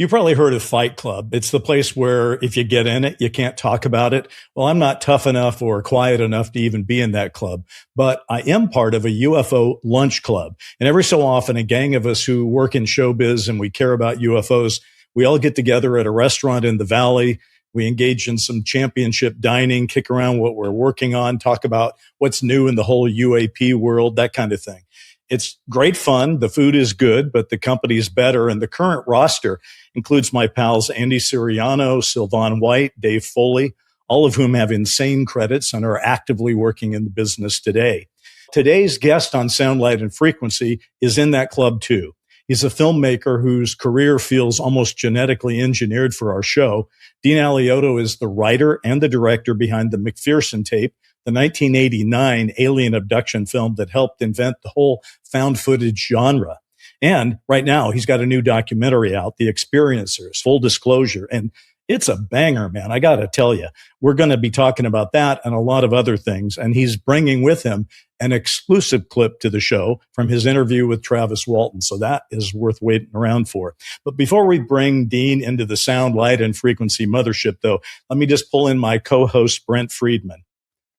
You probably heard of Fight Club. It's the place where if you get in it, you can't talk about it. Well, I'm not tough enough or quiet enough to even be in that club, but I am part of a UFO lunch club. And every so often, a gang of us who work in showbiz and we care about UFOs, we all get together at a restaurant in the Valley. We engage in some championship dining, kick around what we're working on, talk about what's new in the whole UAP world, that kind of thing. It's great fun. The food is good, but the company is better. And the current roster includes my pals Andy Siriano, Sylvan White, Dave Foley, all of whom have insane credits and are actively working in the business today. Today's guest on Sound, Light, and Frequency is in that club too. He's a filmmaker whose career feels almost genetically engineered for our show. Dean Alioto is the writer and the director behind the McPherson tape, the 1989 alien abduction film that helped invent the whole found footage genre. And right now, he's got a new documentary out, The Experiencers, full disclosure. And it's a banger, man. I got to tell you, we're going to be talking about that and a lot of other things. And he's bringing with him an exclusive clip to the show from his interview with Travis Walton. So that is worth waiting around for. But before we bring Dean into the Sound, Light, and Frequency mothership, though, let me just pull in my co-host, Brent Friedman.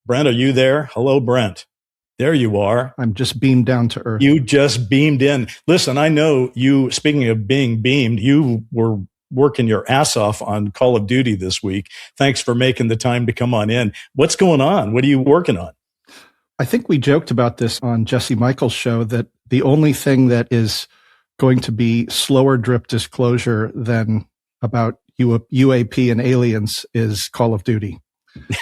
Brent, are you there? Hello, Brent. There you are. I'm just beamed down to earth. You just beamed in. Listen, I know you, speaking of being beamed, you were working your ass off on Call of Duty this week. Thanks for making the time to come on in. What's going on? What are you working on? I think we joked about this on Jesse Michael's show that the only thing that is going to be slower drip disclosure than about UAP and aliens is Call of Duty.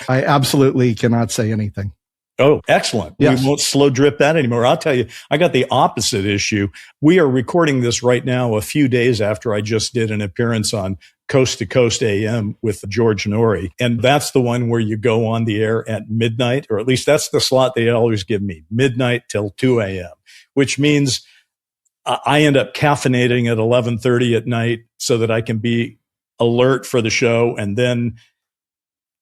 I absolutely cannot say anything. Oh, excellent. Yes. We won't slow drip that anymore. I'll tell you, I got the opposite issue. We are recording this right now a few days after I just did an appearance on Coast to Coast AM with George Norrie. And that's the one where you go on the air at midnight, or at least that's the slot they always give me, midnight till 2 a.m., which means I end up caffeinating at 11:30 at night so that I can be alert for the show. And then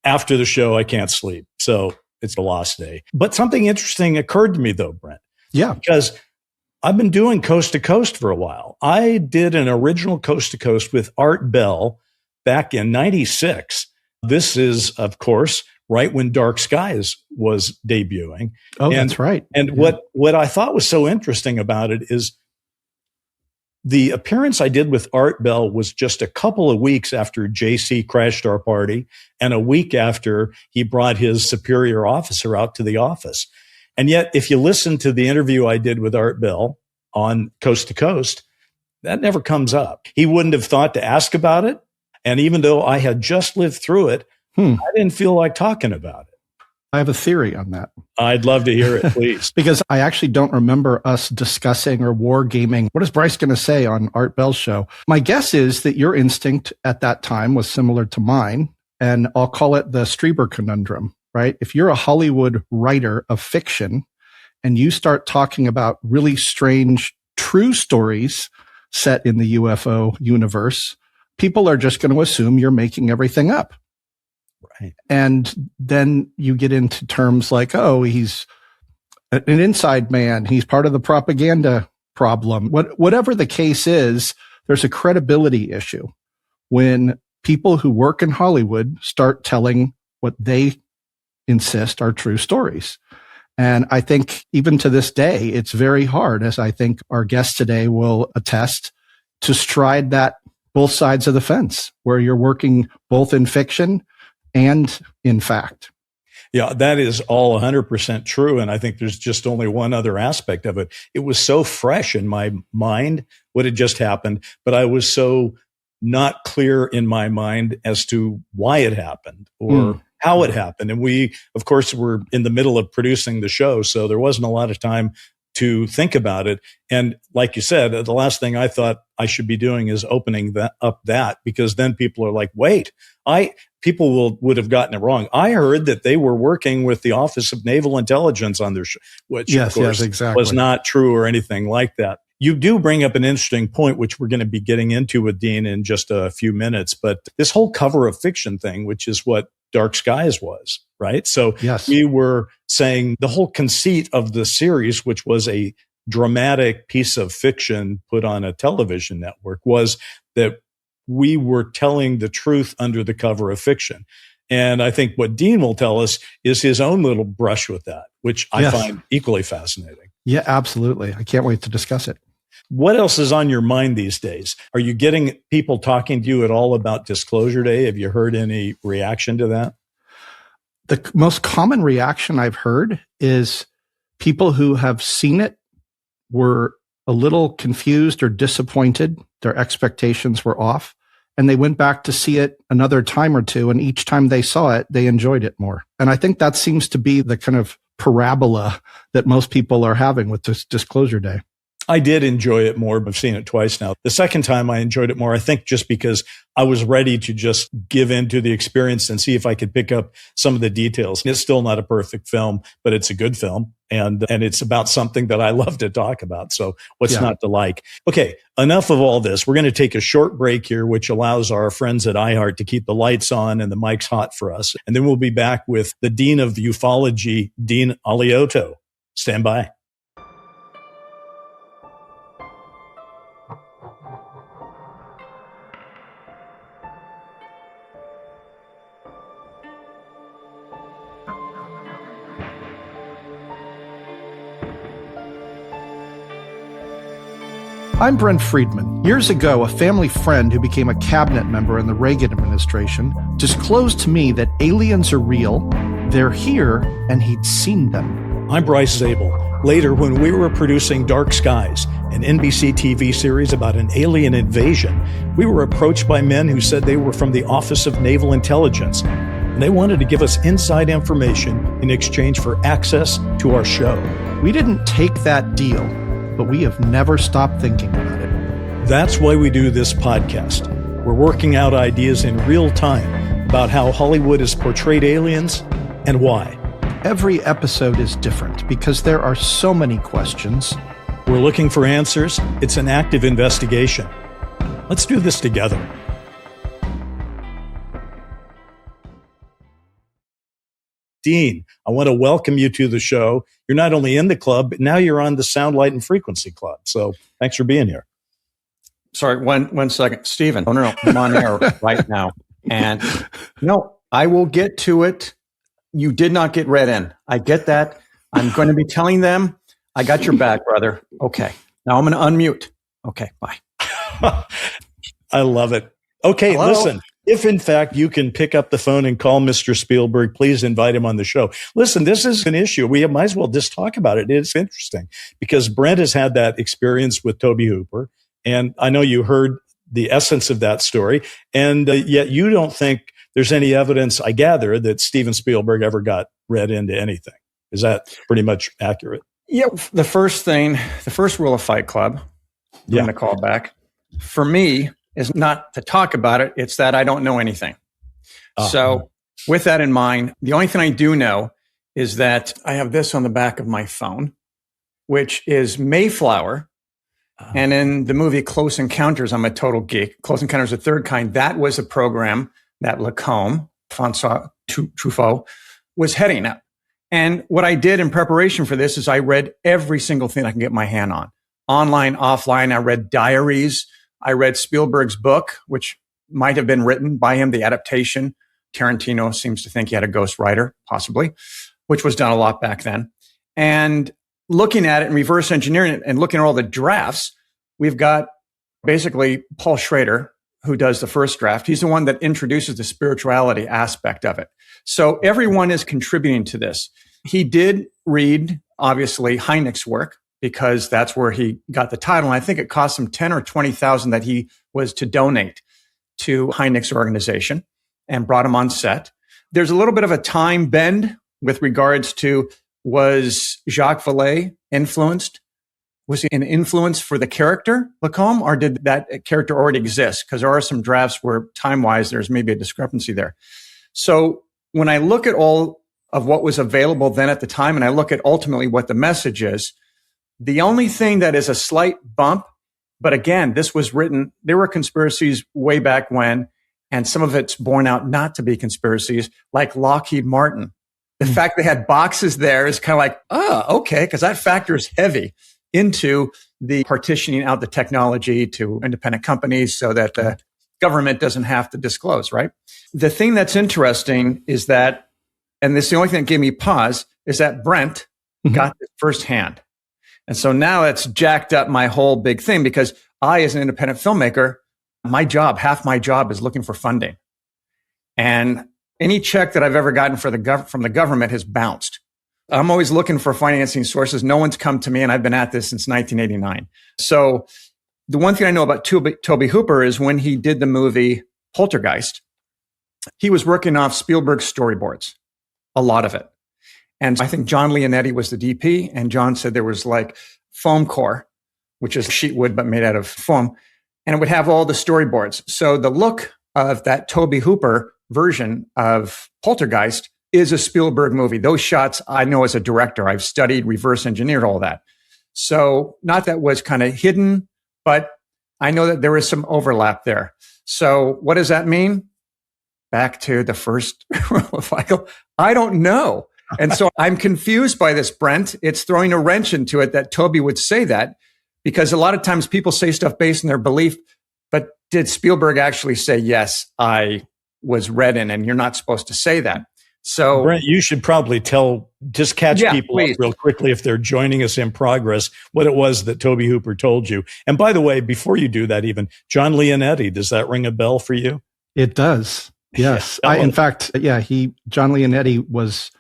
after the show, I can't sleep. So it's a lost day. But something interesting occurred to me, though, Brent. Yeah. Because I've been doing Coast to Coast for a while. I did an original Coast to Coast with Art Bell back in 96. This is, of course, right when Dark Skies was debuting. Oh, that's right. And what I thought was so interesting about it is the appearance I did with Art Bell was just a couple of weeks after JC crashed our party and a week after he brought his superior officer out to the office. And yet, if you listen to the interview I did with Art Bell on Coast to Coast, that never comes up. He wouldn't have thought to ask about it. And even though I had just lived through it, I didn't feel like talking about it. I have a theory on that. I'd love to hear it, please. Because I actually don't remember us discussing or wargaming. What is Bryce going to say on Art Bell's show? My guess is that your instinct at that time was similar to mine, and I'll call it the Strieber conundrum, right? If you're a Hollywood writer of fiction and you start talking about really strange, true stories set in the UFO universe, people are just going to assume you're making everything up. Right. And then you get into terms like, oh, he's an inside man. He's part of the propaganda problem. Whatever the case is, there's a credibility issue when people who work in Hollywood start telling what they insist are true stories. And I think even to this day, it's very hard, as I think our guest today will attest, to stride that both sides of the fence where you're working both in fiction and in fact. Yeah, that is all 100% true. And I think there's just only one other aspect of it. It was so fresh in my mind what had just happened, but I was so not clear in my mind as to why it happened or how it happened. And we, of course, were in the middle of producing the show, so there wasn't a lot of time to think about it. And like you said, the last thing I thought I should be doing is opening that because then people are like, wait, people would have gotten it wrong. I heard that they were working with the Office of Naval Intelligence on their show, which of course exactly. was not true or anything like that. You do bring up an interesting point, which we're going to be getting into with Dean in just a few minutes. But this whole cover of fiction thing, which is what Dark Skies was, right? So yes. We were saying the whole conceit of the series, which was a dramatic piece of fiction put on a television network, was that we were telling the truth under the cover of fiction. And I think what Dean will tell us is his own little brush with that, which I find equally fascinating. Yeah, absolutely. I can't wait to discuss it. What else is on your mind these days? Are you getting people talking to you at all about Disclosure Day? Have you heard any reaction to that? The most common reaction I've heard is people who have seen it were a little confused or disappointed. Their expectations were off, and they went back to see it another time or two. And each time they saw it, they enjoyed it more. And I think that seems to be the kind of parabola that most people are having with this Disclosure Day. I did enjoy it more. I've seen it twice now. The second time I enjoyed it more, I think just because I was ready to just give in to the experience and see if I could pick up some of the details. It's still not a perfect film, but it's a good film. And it's about something that I love to talk about. So what's not to like? Okay, enough of all this. We're going to take a short break here, which allows our friends at iHeart to keep the lights on and the mics hot for us. And then we'll be back with the Dean of Ufology, Dean Alioto. Stand by. I'm Brent Friedman. Years ago, a family friend who became a cabinet member in the Reagan administration disclosed to me that aliens are real, they're here, and he'd seen them. I'm Bryce Zabel. Later, when we were producing Dark Skies, an NBC TV series about an alien invasion, we were approached by men who said they were from the Office of Naval Intelligence, and they wanted to give us inside information in exchange for access to our show. We didn't take that deal, but we have never stopped thinking about it. That's why we do this podcast. We're working out ideas in real time about how Hollywood has portrayed aliens and why. Every episode is different because there are so many questions. We're looking for answers. It's an active investigation. Let's do this together. Dean, I want to welcome you to the show. You're not only in the club, but now you're on the Sound, Light, and Frequency Club. So thanks for being here. Sorry, one second. Stephen, no, I'm on air right now. And no, I will get to it. You did not get read in. I get that. I'm going to be telling them, I got your back, brother. Okay. Now I'm going to unmute. Okay, bye. I love it. Okay, Hello? Listen. If, in fact, you can pick up the phone and call Mr. Spielberg, please invite him on the show. Listen, this is an issue. We might as well just talk about it. It's interesting because Brent has had that experience with Tobe Hooper. And I know you heard the essence of that story. And yet you don't think there's any evidence, I gather, that Steven Spielberg ever got read into anything. Is that pretty much accurate? Yeah. The first rule of Fight Club, I'm going to call back, for me, is not to talk about it. It's that I don't know anything. So with that in mind, the only thing I do know is that I have this on the back of my phone, which is Mayflower. And in the movie Close Encounters, I'm a total geek. Close Encounters of the Third Kind, that was a program that Lacombe, François Truffaut, was heading up. And what I did in preparation for this is I read every single thing I can get my hand on. Online, offline, I read diaries. I read Spielberg's book, which might have been written by him, the adaptation. Tarantino seems to think he had a ghostwriter, possibly, which was done a lot back then. And looking at it and reverse engineering it and looking at all the drafts, we've got basically Paul Schrader, who does the first draft. He's the one that introduces the spirituality aspect of it. So everyone is contributing to this. He did read, obviously, Hynek's work, because that's where he got the title. And I think it cost him $10,000 or $20,000 that he was to donate to Hynek's organization and brought him on set. There's a little bit of a time bend with regards to, was Jacques Vallée influenced? Was he an influence for the character, Lacombe, or did that character already exist? Because there are some drafts where time-wise, there's maybe a discrepancy there. So when I look at all of what was available then at the time, and I look at ultimately what the message is, the only thing that is a slight bump, but again, this was written, there were conspiracies way back when, and some of it's borne out not to be conspiracies, like Lockheed Martin. The fact they had boxes there is kind of like, okay, because that factors heavy into the partitioning out the technology to independent companies so that the government doesn't have to disclose, right? The thing that's interesting is that, and this is the only thing that gave me pause, is that Brent got it firsthand. And so now it's jacked up my whole big thing because I, as an independent filmmaker, half my job is looking for funding. And any check that I've ever gotten from the government has bounced. I'm always looking for financing sources. No one's come to me, and I've been at this since 1989. So the one thing I know about Tobe Hooper is when he did the movie Poltergeist, he was working off Spielberg's storyboards, a lot of it. And I think John Leonetti was the DP, and John said there was like foam core, which is sheet wood but made out of foam, and it would have all the storyboards. So the look of that Tobe Hooper version of Poltergeist is a Spielberg movie. Those shots I know as a director. I've studied, reverse engineered all that. So not that was kind of hidden, but I know that there is some overlap there. So what does that mean? Back to the first cycle. I don't know. And so I'm confused by this, Brent. It's throwing a wrench into it that Toby would say that, because a lot of times people say stuff based on their belief, but did Spielberg actually say, yes, I was read in, and you're not supposed to say that. So Brent, you should probably just catch people up real quickly if they're joining us in progress, what it was that Tobe Hooper told you. And by the way, before you do that, even John Leonetti, does that ring a bell for you? It does. Yes. In fact, John Leonetti was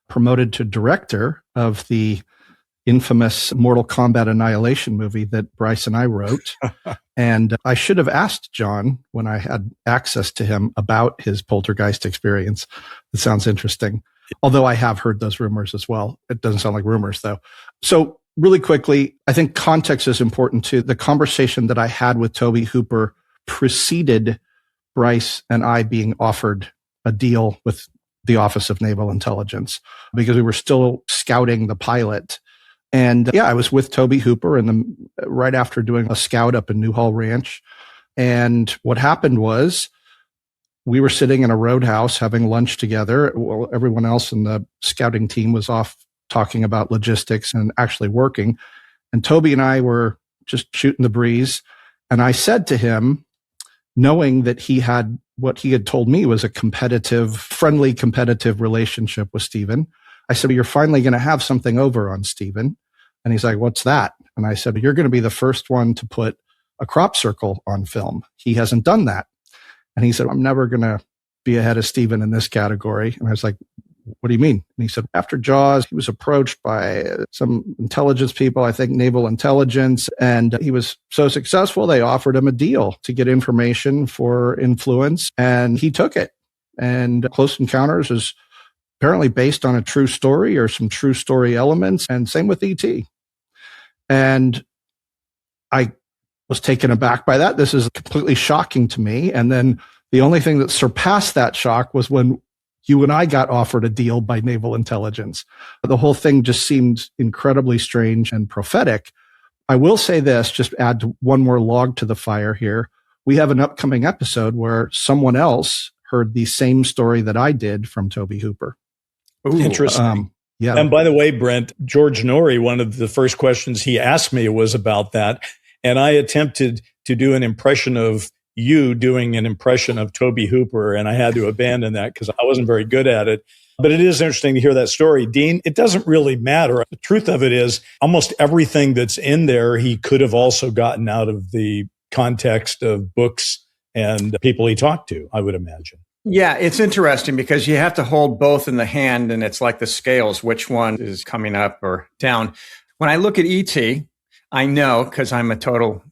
promoted to director of the infamous Mortal Kombat Annihilation movie that Bryce and I wrote. And I should have asked John when I had access to him about his poltergeist experience. It sounds interesting. Although I have heard those rumors as well. It doesn't sound like rumors though. So really quickly, I think context is important too. The conversation that I had with Tobe Hooper preceded Bryce and I being offered a deal with the Office of Naval Intelligence because we were still scouting the pilot. And I was with Tobe Hooper right after doing a scout up in Newhall Ranch. And what happened was we were sitting in a roadhouse having lunch together. Well, everyone else in the scouting team was off talking about logistics and actually working. And Tobe and I were just shooting the breeze. And I said to him, knowing that he had what he had told me was a friendly competitive relationship with Stephen, I said, you're finally going to have something over on Stephen. And he's like, what's that? And I said, you're going to be the first one to put a crop circle on film. He hasn't done that. And he said, I'm never going to be ahead of Stephen in this category. And I was like, what do you mean? And he said, after Jaws, he was approached by some intelligence people, I think naval intelligence, and he was so successful, they offered him a deal to get information for influence, and he took it. And Close Encounters is apparently based on a true story or some true story elements, and same with E.T. And I was taken aback by that. This is completely shocking to me. And then the only thing that surpassed that shock was when you and I got offered a deal by naval intelligence. The whole thing just seemed incredibly strange and prophetic. I will say this, just add one more log to the fire here. We have an upcoming episode where someone else heard the same story that I did from Tobe Hooper. Ooh, interesting. And by the way, Brent, George Norrie, one of the first questions he asked me was about that. And I attempted to do an impression of you doing an impression of Tobe Hooper, and I had to abandon that because I wasn't very good at it. But it is interesting to hear that story. Dean, it doesn't really matter. The truth of it is almost everything that's in there, he could have also gotten out of the context of books and people he talked to, I would imagine. Yeah, it's interesting because you have to hold both in the hand, and it's like the scales, which one is coming up or down. When I look at E.T., I know, because I'm a total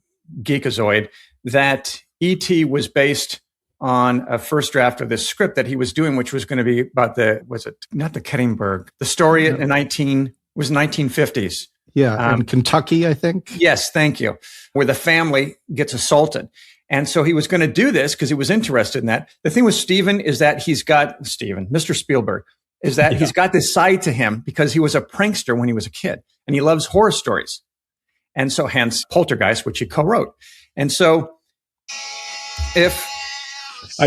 geekazoid, that E.T. was based on a first draft of this script that he was doing, which was going to be about the 1950s. Yeah, in Kentucky, I think. Yes, thank you. Where the family gets assaulted. And so he was going to do this because he was interested in that. The thing with Stephen is that Mr. Spielberg, is that he's got this side to him because he was a prankster when he was a kid and he loves horror stories. And so hence Poltergeist, which he co-wrote. And so I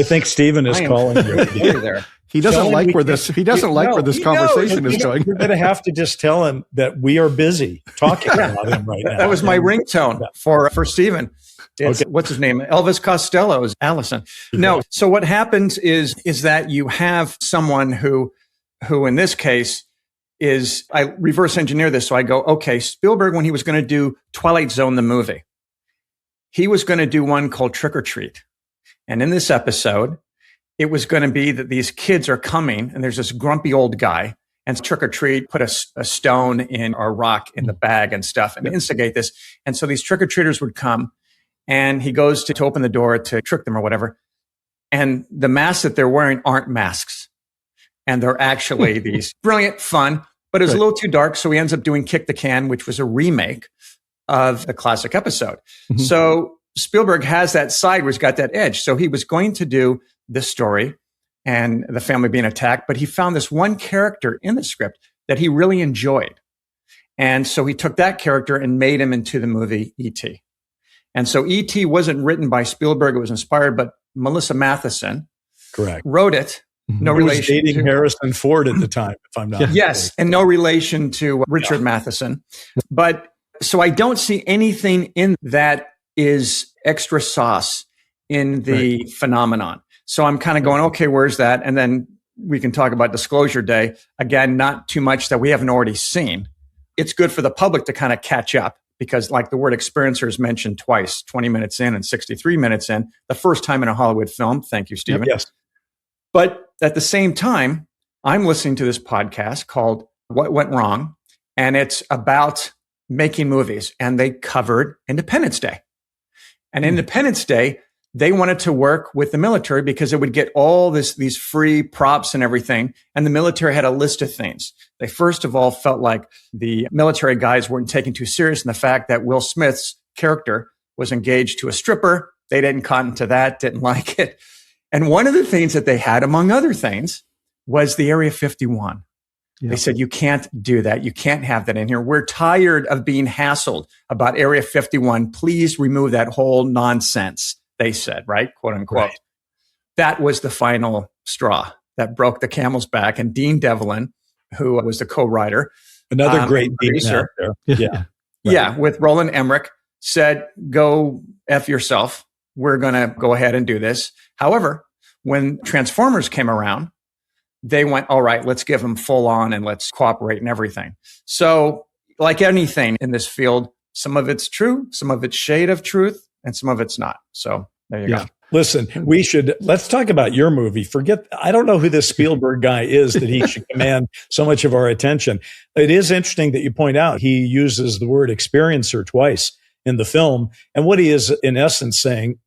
think Stephen is calling you. There. He doesn't like where this conversation is going. You're going to have to just tell him that we are busy talking about him right now. That was my ringtone for Stephen. It's, okay. What's his name? Elvis Costello's Allison. No. So what happens is that you have someone who in this case is, I reverse engineer this. So I go, okay, Spielberg, when he was going to do Twilight Zone, the movie, he was going to do one called Trick or Treat. And in this episode, it was going to be that these kids are coming and there's this grumpy old guy and Trick or Treat put a stone in or a rock in the bag and stuff and instigate this. And so these trick or treaters would come and he goes to open the door to trick them or whatever. And the masks that they're wearing aren't masks. And they're actually these brilliant, fun, but it was a little too dark. So he ends up doing Kick the Can, which was a remake of the classic episode. Mm-hmm. So Spielberg has that side where he's got that edge. So he was going to do this story and the family being attacked, but he found this one character in the script that he really enjoyed. And so he took that character and made him into the movie E.T. And so E.T. wasn't written by Spielberg. It was inspired, but Melissa Matheson wrote it. No relation dating to Harrison Ford at the time, if I'm not Yes, and no relation to Richard Matheson. But so I don't see anything in that is extra sauce in the phenomenon. So I'm kind of going, okay, where's that? And then we can talk about Disclosure Day. Again, not too much that we haven't already seen. It's good for the public to kind of catch up because like the word experiencer is mentioned twice, 20 minutes in and 63 minutes in, the first time in a Hollywood film. Thank you, Stephen. Yes. But at the same time, I'm listening to this podcast called What Went Wrong, and it's about making movies. And they covered Independence Day. And Independence Day, they wanted to work with the military because it would get all these free props and everything. And the military had a list of things. They first of all felt like the military guys weren't taken too serious in the fact that Will Smith's character was engaged to a stripper. They didn't cotton to that, didn't like it. And one of the things that they had, among other things, was the Area 51. Yeah. They said, you can't do that. You can't have that in here. We're tired of being hassled about Area 51. Please remove that whole nonsense, they said, right? Quote unquote. Right. That was the final straw that broke the camel's back. And Dean Devlin, who was the co-writer. Another great producer. Yeah, with Roland Emmerich, said, go F yourself. We're going to go ahead and do this. However, when Transformers came around, they went, all right, let's give them full on and let's cooperate and everything. So like anything in this field, some of it's true, some of it's shade of truth, and some of it's not. So there you go. Listen, let's talk about your movie. I don't know who this Spielberg guy is that he should command so much of our attention. It is interesting that you point out he uses the word experiencer twice in the film. And what he is in essence saying,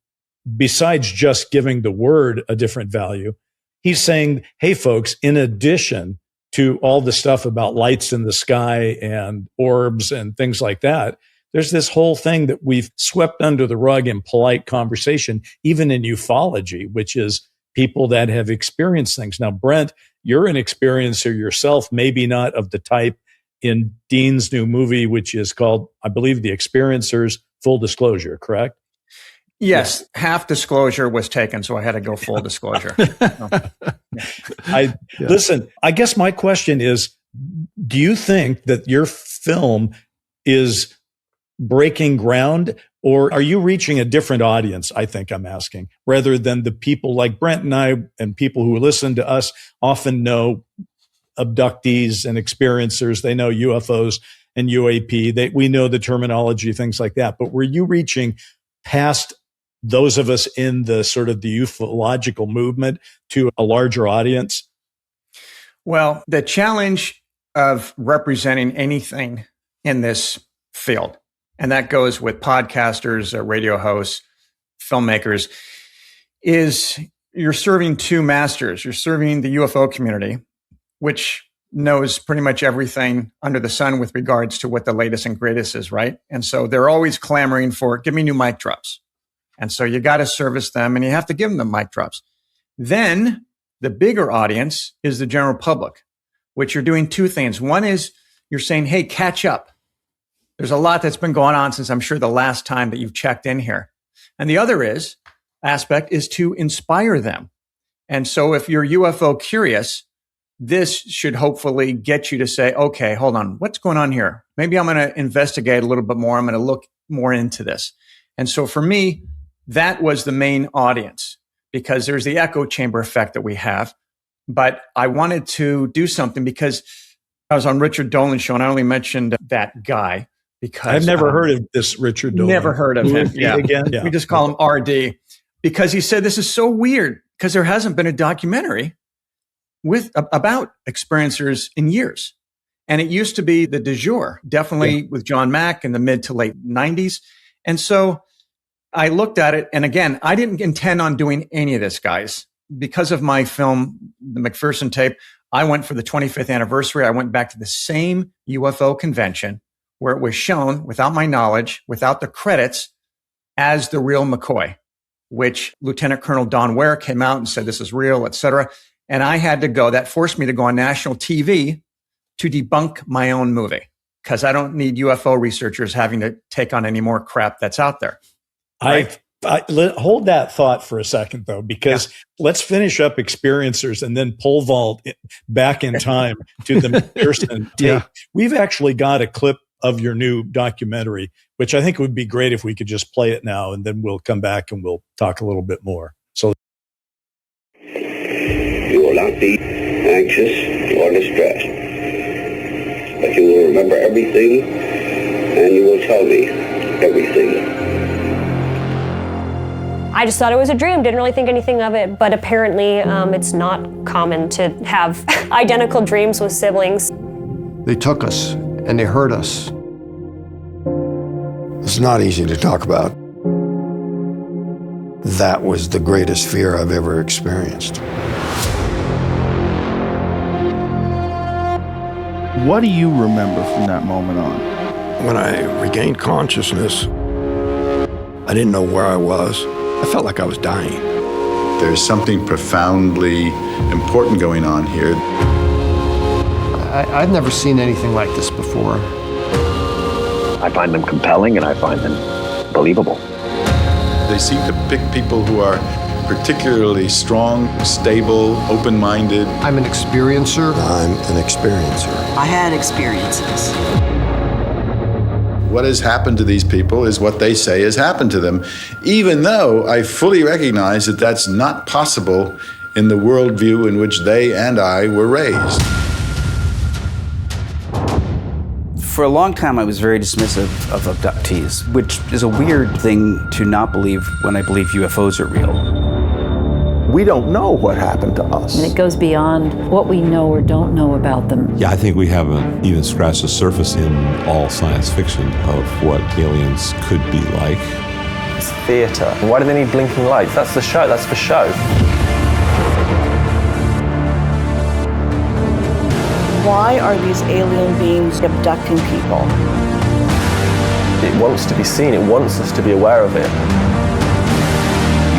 besides just giving the word a different value, he's saying, hey, folks, in addition to all the stuff about lights in the sky and orbs and things like that, there's this whole thing that we've swept under the rug in polite conversation, even in ufology, which is people that have experienced things. Now, Brent, you're an experiencer yourself, maybe not of the type in Dean's new movie, which is called, I believe, The Experiencers, Full Disclosure, correct? Yes, half disclosure was taken, so I had to go full disclosure. Listen, I guess my question is, do you think that your film is breaking ground, or are you reaching a different audience? I think I'm asking, rather than the people like Brent and I and people who listen to us often know abductees and experiencers. They know UFOs and UAP. We know the terminology, things like that. But were you reaching past those of us in the sort of the ufological movement to a larger audience? Well, the challenge of representing anything in this field, and that goes with podcasters, radio hosts, filmmakers, is you're serving two masters. You're serving the UFO community, which knows pretty much everything under the sun with regards to what the latest and greatest is, right? And so they're always clamoring for, give me new mic drops. And so you got to service them and you have to give them the mic drops. Then the bigger audience is the general public, which you're doing two things. One is you're saying, hey, catch up. There's a lot that's been going on since I'm sure the last time that you've checked in here. And the other aspect is to inspire them And so if you're UFO curious, this should hopefully get you to say, okay, hold on, what's going on here? Maybe I'm going to investigate a little bit more. I'm going to look more into this. And so for me, that was the main audience, because there's the echo chamber effect that we have. But I wanted to do something because I was on Richard Dolan's show, and I only mentioned that guy because I've never heard of this Richard Dolan. Never heard of him. Yeah. Again? Yeah. We just call him RD, because he said this is so weird because there hasn't been a documentary about experiencers in years. And it used to be the du jour, definitely with John Mack in the mid to late 90s. And so I looked at it. And again, I didn't intend on doing any of this, guys. Because of my film, the McPherson tape, I went for the 25th anniversary. I went back to the same UFO convention where it was shown, without my knowledge, without the credits, as the real McCoy, which Lieutenant Colonel Don Ware came out and said, this is real, et cetera. And I had to go. That forced me to go on national TV to debunk my own movie, because I don't need UFO researchers having to take on any more crap that's out there. Right? Hold that thought for a second, though, because let's finish up experiencers and then pole vault back in time to the McPherson tape. Yeah. We've actually got a clip of your new documentary, which I think would be great if we could just play it now, and then we'll come back and we'll talk a little bit more. So you will not be anxious or distressed, but you will remember everything, and you will tell me everything. I just thought it was a dream, didn't really think anything of it, but apparently it's not common to have identical dreams with siblings. They took us and they hurt us. It's not easy to talk about. That was the greatest fear I've ever experienced. What do you remember from that moment on? When I regained consciousness, I didn't know where I was. I felt like I was dying. There's something profoundly important going on here. I've never seen anything like this before. I find them compelling and I find them believable. They seem to pick people who are particularly strong, stable, open-minded. I'm an experiencer. I'm an experiencer. I had experiences. What has happened to these people is what they say has happened to them, even though I fully recognize that that's not possible in the worldview in which they and I were raised. For a long time, I was very dismissive of abductees, which is a weird thing to not believe when I believe UFOs are real. We don't know what happened to us. And it goes beyond what we know or don't know about them. Yeah, I think we haven't even scratched the surface in all science fiction of what aliens could be like. It's theater. Why do they need blinking lights? That's the show, that's for show. Why are these alien beings abducting people? It wants to be seen, it wants us to be aware of it.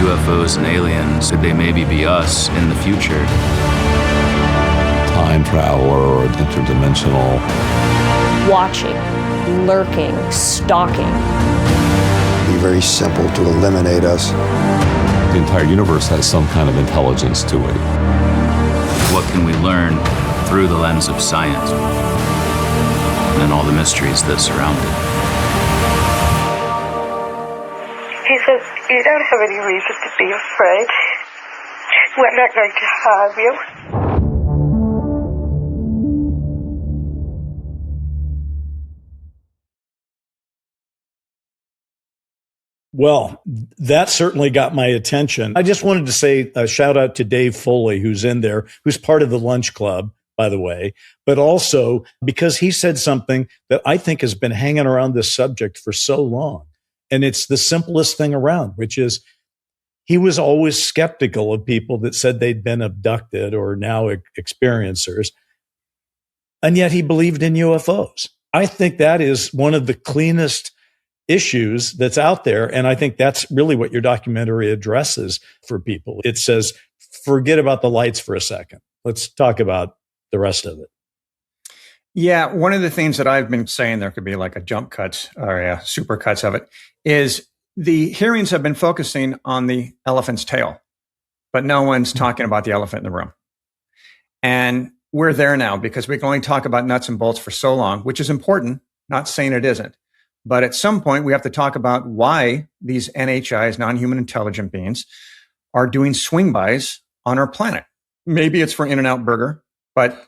UFOs and aliens, they maybe be us in the future. Time traveler or interdimensional. Watching, lurking, stalking. It'd be very simple to eliminate us. The entire universe has some kind of intelligence to it. What can we learn through the lens of science and all the mysteries that surround it? He says, you don't have any reason to be afraid. We're not going to harm you. Well, that certainly got my attention. I just wanted to say a shout out to Dave Foley, who's in there, who's part of the Lunch Club, by the way, but also because he said something that I think has been hanging around this subject for so long. And it's the simplest thing around, which is he was always skeptical of people that said they'd been abducted or now experiencers. And yet he believed in UFOs. I think that is one of the cleanest issues that's out there. And I think that's really what your documentary addresses for people. It says, forget about the lights for a second. Let's talk about the rest of it. Yeah, one of the things that I've been saying, there could be like a jump cuts or super cuts of it, is the hearings have been focusing on the elephant's tail. but no one's talking about the elephant in the room. And we're there now because we can only talk about nuts and bolts for so long, which is important, not saying it isn't. But at some point, we have to talk about why these NHIs, non-human intelligent beings, are doing swing-bys on our planet. Maybe it's for In-N-Out Burger, but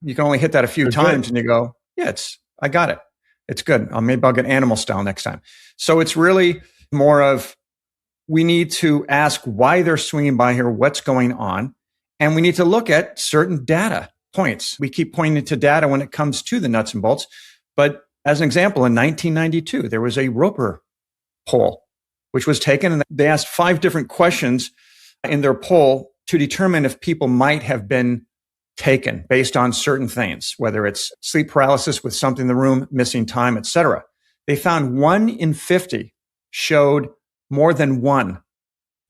you can only hit that a few times and you go, yeah, I got it. It's good. Maybe I'll get animal style next time. So it's really more of, we need to ask why they're swinging by here, what's going on, and we need to look at certain data points. We keep pointing to data when it comes to the nuts and bolts, but as an example, in 1992, there was a Roper poll, which was taken, and they asked 5 different questions in their poll to determine if people might have been taken based on certain things, whether it's sleep paralysis with something in the room, missing time, etc. They found 1 in 50 showed more than one,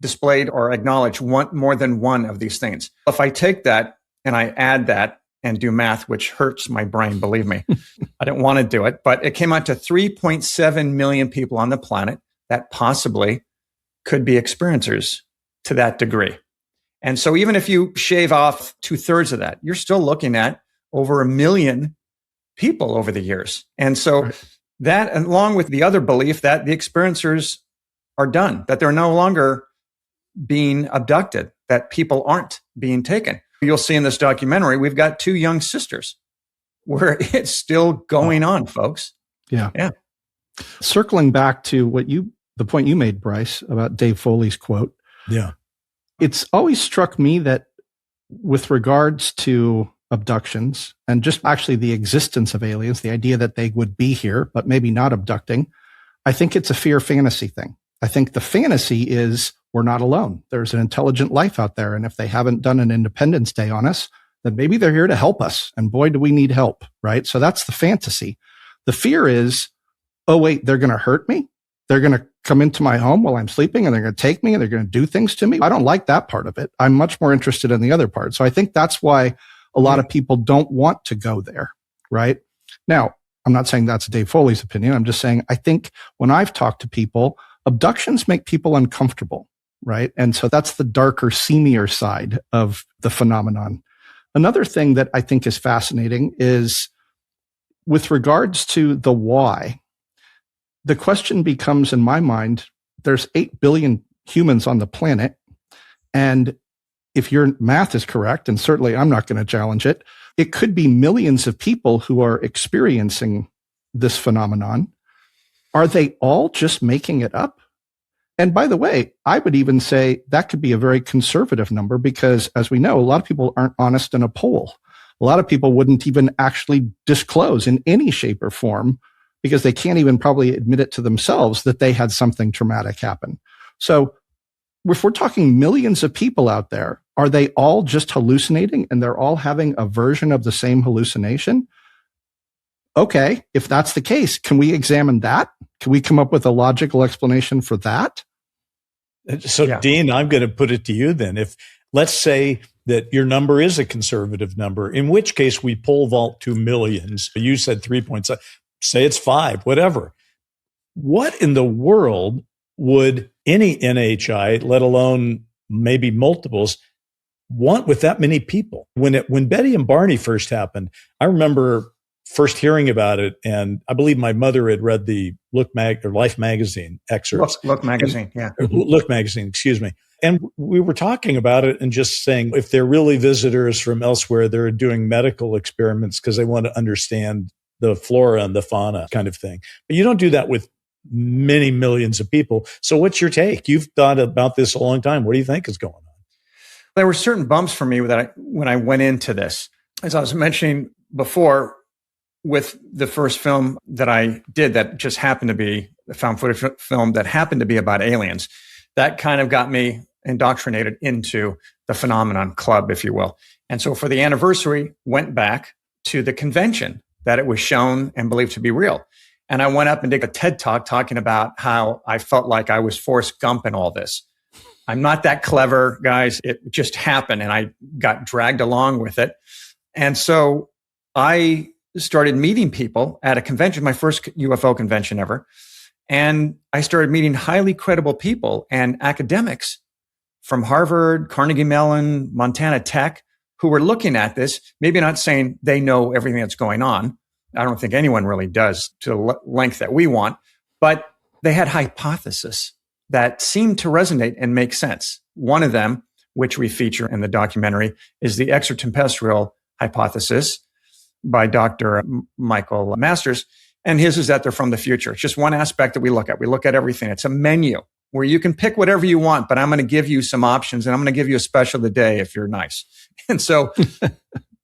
displayed or acknowledged more than one of these things. If I take that and I add that and do math, which hurts my brain, believe me, I didn't want to do it, but it came out to 3.7 million people on the planet that possibly could be experiencers to that degree. And so even if you shave off 2/3 of that, you're still looking at over 1 million people over the years. And so that, along with the other belief that the experiencers are done, that they're no longer being abducted, that people aren't being taken. You'll see in this documentary, we've got 2 young sisters where it's still going on, folks. Yeah. Yeah. Circling back to the point you made, Bryce, about Dave Foley's quote. Yeah. It's always struck me that with regards to abductions and just actually the existence of aliens, the idea that they would be here, but maybe not abducting, I think it's a fear fantasy thing. I think the fantasy is we're not alone. There's an intelligent life out there. And if they haven't done an Independence Day on us, then maybe they're here to help us. And boy, do we need help, right? So that's the fantasy. The fear is, oh, wait, they're going to hurt me. They're going to come into my home while I'm sleeping and they're going to take me and they're going to do things to me. I don't like that part of it. I'm much more interested in the other part. So I think that's why a lot of people don't want to go there, right? Now, I'm not saying that's Dave Foley's opinion. I'm just saying, I think when I've talked to people, abductions make people uncomfortable, right? And so that's the darker, seamier side of the phenomenon. Another thing that I think is fascinating is with regards to the why, the question becomes, in my mind, there's 8 billion humans on the planet. And if your math is correct, and certainly I'm not going to challenge it, it could be millions of people who are experiencing this phenomenon. Are they all just making it up? And by the way, I would even say that could be a very conservative number because, as we know, a lot of people aren't honest in a poll. A lot of people wouldn't even actually disclose in any shape or form because they can't even probably admit it to themselves that they had something traumatic happen. So if we're talking millions of people out there, are they all just hallucinating and they're all having a version of the same hallucination? Okay, if that's the case, can we examine that? Can we come up with a logical explanation for that? So, yeah. Dean, I'm going to put it to you then. If let's say that your number is a conservative number, in which case we pole vault to millions. You said 3.7, say it's 5, whatever. What in the world would any NHI, let alone maybe multiples, want with that many people? When Betty and Barney first happened, I remember first hearing about it, and I believe my mother had read the Life magazine excerpts. Look magazine, yeah. Look magazine, excuse me. And we were talking about it and just saying, if they're really visitors from elsewhere, they're doing medical experiments because they want to understand the flora and the fauna kind of thing. But you don't do that with many millions of people. So what's your take? You've thought about this a long time. What do you think is going on? There were certain bumps for me when I went into this. As I was mentioning before, with the first film that I did that just happened to be a found footage film that happened to be about aliens, that kind of got me indoctrinated into the phenomenon club, if you will. And so for the anniversary, went back to the convention that it was shown and believed to be real. And I went up and did a TED Talk talking about how I felt like I was Forrest Gump in all this. I'm not that clever, guys. It just happened and I got dragged along with it. And so I started meeting people at a convention, my first UFO convention ever. And I started meeting highly credible people and academics from Harvard, Carnegie Mellon, Montana Tech, who were looking at this, maybe not saying they know everything that's going on. I don't think anyone really does to the length that we want, but they had hypotheses that seemed to resonate and make sense. One of them, which we feature in the documentary, is the extraterrestrial hypothesis by Dr. Michael Masters. And his is that they're from the future. It's just one aspect that we look at. We look at everything. It's a menu where you can pick whatever you want, but I'm going to give you some options and I'm going to give you a special of the day if you're nice. And so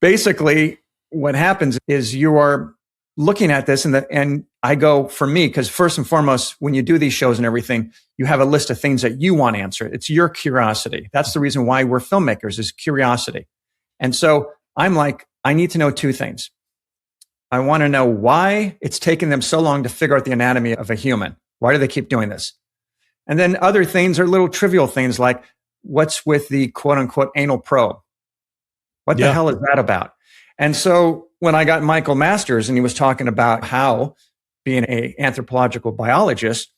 basically what happens is you are looking at this and I go, for me, because first and foremost, when you do these shows and everything, you have a list of things that you want answered. It's your curiosity. That's the reason why we're filmmakers, is curiosity. And so I'm like, I need to know two things. I want to know why it's taken them so long to figure out the anatomy of a human. Why do they keep doing this? And then other things are little trivial things like, what's with the quote unquote anal probe? What the hell is that about? And so when I got Michael Masters and he was talking about how, being an anthropological biologist,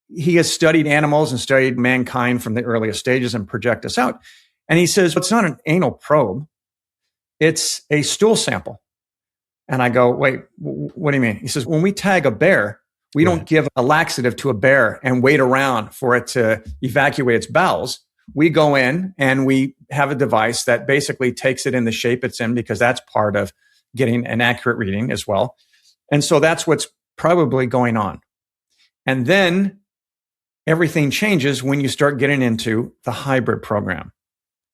he has studied animals and studied mankind from the earliest stages and project us out. And he says, it's not an anal probe. It's a stool sample. And I go, wait, what do you mean? He says, when we tag a bear, we don't give a laxative to a bear and wait around for it to evacuate its bowels. We go in and we have a device that basically takes it in the shape it's in, because that's part of getting an accurate reading as well. And so that's what's probably going on. And then everything changes when you start getting into the hybrid program.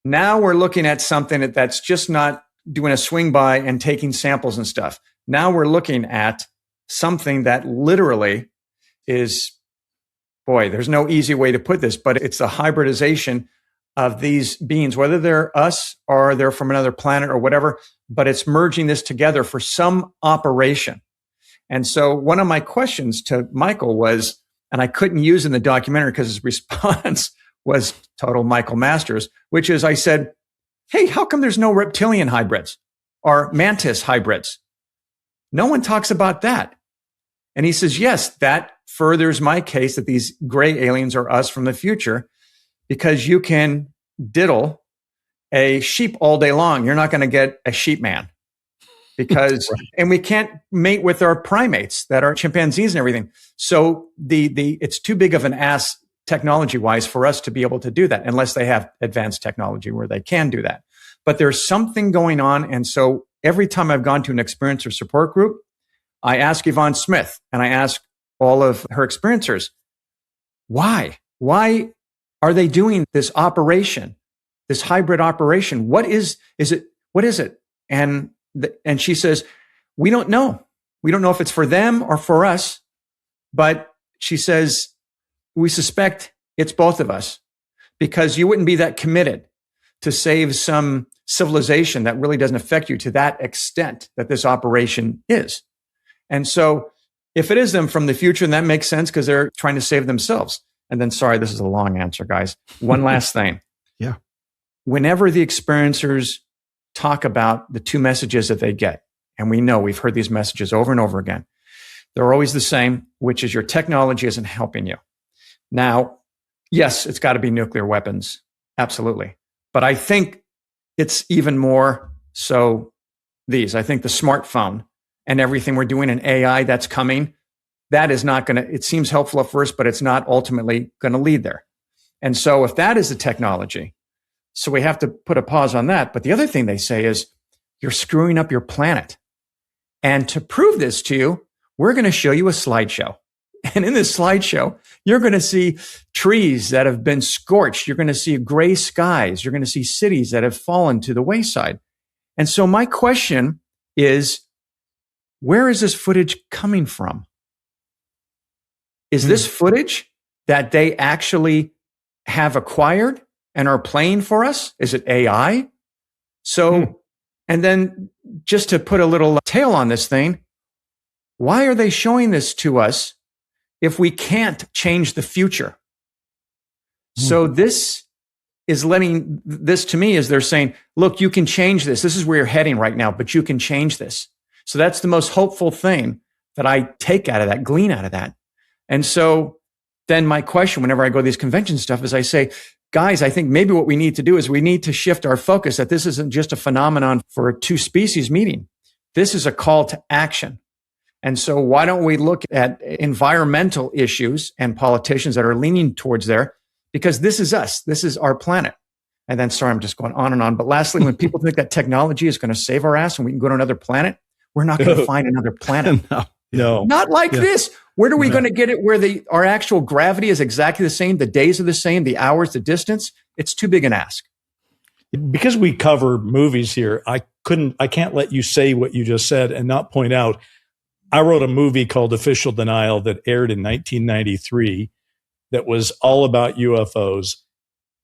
Now we're looking at something that's just not doing a swing by and taking samples and stuff. Now we're looking at something that literally is, boy, there's no easy way to put this, but it's the hybridization of these beings, whether they're us or they're from another planet or whatever, but it's merging this together for some operation. And so one of my questions to Michael was, and I couldn't use in the documentary because his response was total Michael Masters, which is, I said, hey, how come there's no reptilian hybrids or mantis hybrids? No one talks about that. And he says, yes, that furthers my case that these gray aliens are us from the future, because you can diddle a sheep all day long. You're not going to get a sheep man, because, and we can't mate with our primates that are chimpanzees and everything. So it's too big of an ass technology wise for us to be able to do that, unless they have advanced technology where they can do that. But there's something going on. And so every time I've gone to an experiencer support group, I ask Yvonne Smith and I ask all of her experiencers, why are they doing this operation, this hybrid operation? What is it? And she says, we don't know. We don't know if it's for them or for us, but she says, we suspect it's both of us, because you wouldn't be that committed to save some civilization that really doesn't affect you to that extent that this operation is. And so if it is them from the future, then that makes sense, because they're trying to save themselves. And then, sorry, this is a long answer, guys. One last thing. Yeah. Whenever the experiencers talk about the two messages that they get, and we know we've heard these messages over and over again, they're always the same, which is your technology isn't helping you. Now, yes, it's got to be nuclear weapons. Absolutely. But I think it's even more so I think the smartphone and everything we're doing in AI that's coming, that is not going to, it seems helpful at first, but it's not ultimately going to lead there. And so if that is the technology, so we have to put a pause on that. But the other thing they say is, you're screwing up your planet. And to prove this to you, we're going to show you a slideshow. And in this slideshow, you're going to see trees that have been scorched. You're going to see gray skies. You're going to see cities that have fallen to the wayside. And so my question is, where is this footage coming from? Is this footage that they actually have acquired and are playing for us? Is it AI? So, and then just to put a little tail on this thing, why are they showing this to us if we can't change the future? So this is letting this to me is they're saying, look, you can change this. This is where you're heading right now, but you can change this. So that's the most hopeful thing that I take out of that, glean out of that. And so then my question, whenever I go to these convention stuff, is I say, guys, I think maybe what we need to do is we need to shift our focus that this isn't just a phenomenon for two species meeting. This is a call to action. And so why don't we look at environmental issues and politicians that are leaning towards there? Because this is us. This is our planet. And then, sorry, I'm just going on and on. But lastly, when people think that technology is going to save our ass and we can go to another planet, we're not going to find another planet. No. Not like this. Where are we going to get it where our actual gravity is exactly the same? The days are the same, the hours, the distance. It's too big an ask. Because we cover movies here, I can't let you say what you just said and not point out, I wrote a movie called Official Denial that aired in 1993 that was all about UFOs,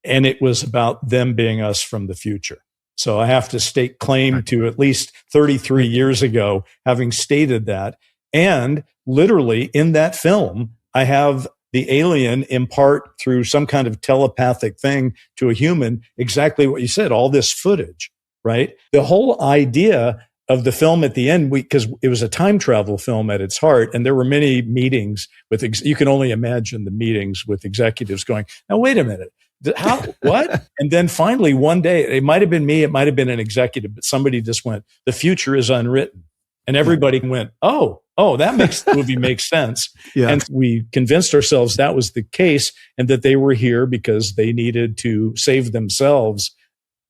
and it was about them being us from the future. So I have to stake claim to at least 33 years ago having stated that. And literally in that film, I have the alien impart through some kind of telepathic thing to a human exactly what you said, all this footage, right? The whole idea of the film at the end, because it was a time travel film at its heart, and there were many meetings with, you can only imagine the meetings with executives going, now, wait a minute. How, what? And then finally, one day, it might have been me, it might have been an executive, but somebody just went, the future is unwritten. And everybody went, oh, that makes the movie make sense. Yeah. And we convinced ourselves that was the case and that they were here because they needed to save themselves.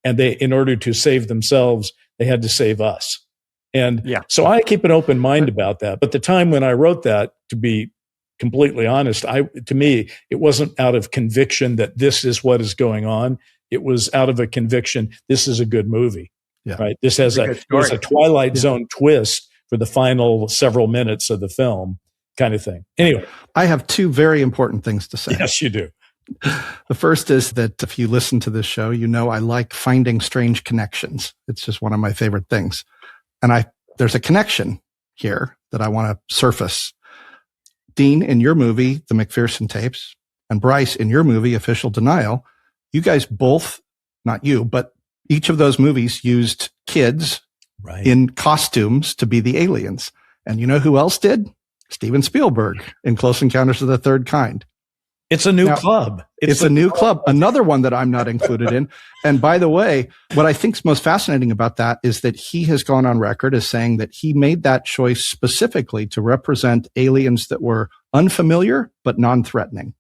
And in order to save themselves, they had to save us. And so I keep an open mind about that. But the time when I wrote that, to be completely honest, to me, it wasn't out of conviction that this is what is going on. It was out of a conviction, this is a good movie. Yeah. Right. This has a Twilight Zone twist for the final several minutes of the film kind of thing. Anyway, I have two very important things to say. Yes, you do. The first is that if you listen to this show, you know I like finding strange connections. It's just one of my favorite things. And there's a connection here that I want to surface. Dean, in your movie, The McPherson Tapes, and Bryce, in your movie, Official Denial, you guys both, not you, but each of those movies used kids in costumes to be the aliens. And you know who else did? Steven Spielberg in Close Encounters of the Third Kind. It's a new club. It's a new club. Another one that I'm not included in. And by the way, what I think is most fascinating about that is that he has gone on record as saying that he made that choice specifically to represent aliens that were unfamiliar but non-threatening.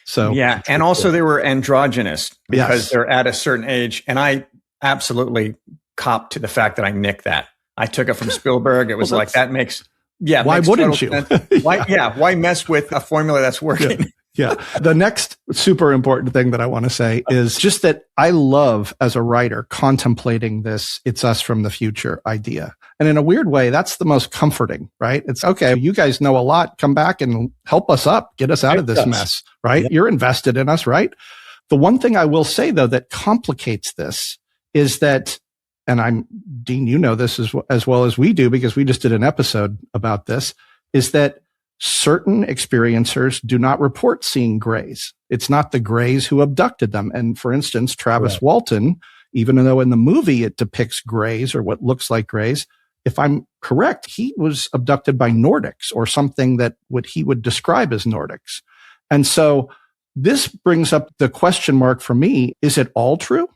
So yeah, and also they were androgynous because they're at a certain age. And I absolutely copped to the fact that I nicked that. I took it from Spielberg. It was like, that makes, why wouldn't you? Why mess with a formula that's working? Yeah. The next super important thing that I want to say is just that I love, as a writer, contemplating this "it's us from the future" idea. And in a weird way, that's the most comforting, right? It's okay. You guys know a lot. Come back and help us up, get us out of this mess, right? Yeah. You're invested in us, right? The one thing I will say, though, that complicates this is that, and Dean, you know this as well as we do, because we just did an episode about this, is that certain experiencers do not report seeing grays. It's not the grays who abducted them. And for instance, Travis Walton, even though in the movie it depicts grays or what looks like grays, if I'm correct, he was abducted by Nordics or something that what he would describe as Nordics. And so this brings up the question mark for me. Is it all true?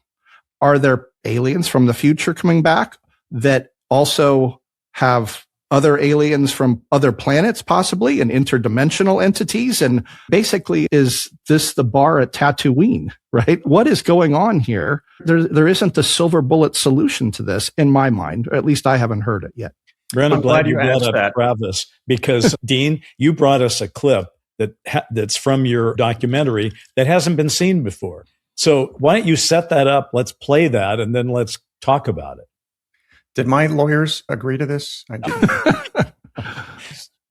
Are there aliens from the future coming back that also have other aliens from other planets, possibly, and interdimensional entities? And basically, is this the bar at Tatooine, right? What is going on here? There isn't a silver bullet solution to this, in my mind, or at least I haven't heard it yet. Brent, I'm glad you brought up Travis, because Dean, you brought us a clip that's from your documentary that hasn't been seen before. So why don't you set that up? Let's play that, and then let's talk about it. Did my lawyers agree to this? I did.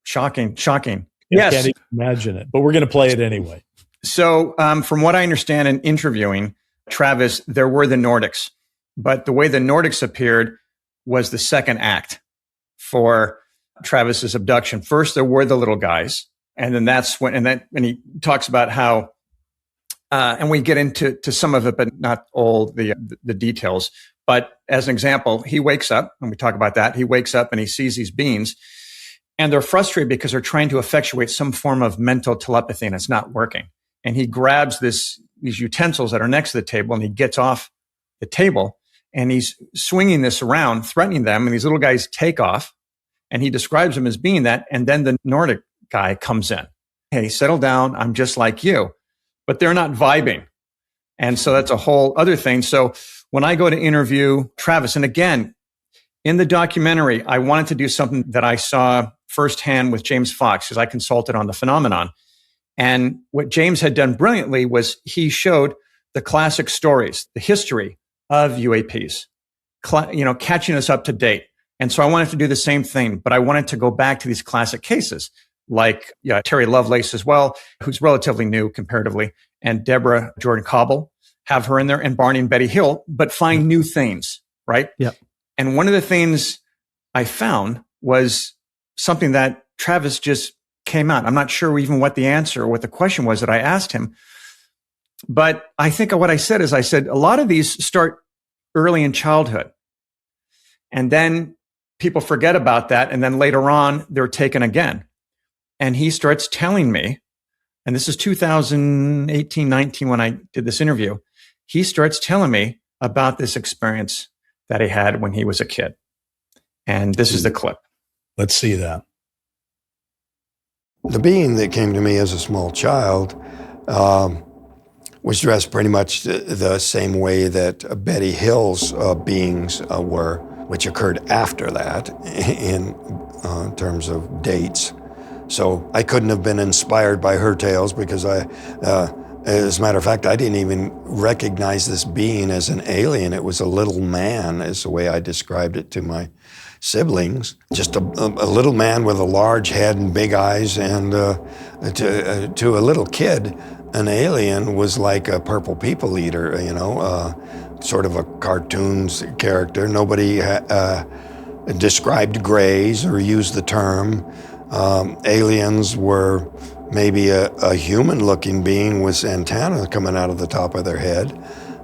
Shocking. Yes. I can't even imagine it, but we're going to play it anyway. So from what I understand in interviewing Travis, there were the Nordics, but the way the Nordics appeared was the second act for Travis's abduction. First, there were the little guys. And then that's when he talks about how, and we get into some of it, but not all the details. But as an example, he wakes up, and we talk about that. He wakes up and he sees these beings, and they're frustrated because they're trying to effectuate some form of mental telepathy, and it's not working. and he grabs these utensils that are next to the table, and he gets off the table, and he's swinging this around, threatening them, and these little guys take off, and he describes them as being that, and then the Nordic guy comes in. Hey, settle down, I'm just like you. But they're not vibing. And so that's a whole other thing. So when I go to interview Travis, and again, in the documentary, I wanted to do something that I saw firsthand with James Fox, because I consulted on the phenomenon. And what James had done brilliantly was he showed the classic stories, the history of UAPs, catching us up to date. And so I wanted to do the same thing, but I wanted to go back to these classic cases, like Terry Lovelace as well, who's relatively new comparatively, and Deborah Jordan Cobble, have her in there, and Barney and Betty Hill, but find new things, right? Yep. And one of the things I found was something that Travis just came out. I'm not sure even what the answer or what the question was that I asked him. But I think what I said is, I said, a lot of these start early in childhood. And then people forget about that. And then later on, they're taken again. And he starts telling me, and this is 2018, 19, when I did this interview, he starts telling me about this experience that he had when he was a kid. And this is the clip. Let's see that. The being that came to me as a small child was dressed pretty much the same way that Betty Hill's beings were, which occurred after that in terms of dates. So I couldn't have been inspired by her tales, because as a matter of fact, I didn't even recognize this being as an alien. It was a little man, is the way I described it to my siblings. Just a little man with a large head and big eyes, and to a little kid, an alien was like a purple people eater, sort of a cartoons character. Nobody described grays or used the term. Aliens were maybe a human-looking being with antenna coming out of the top of their head.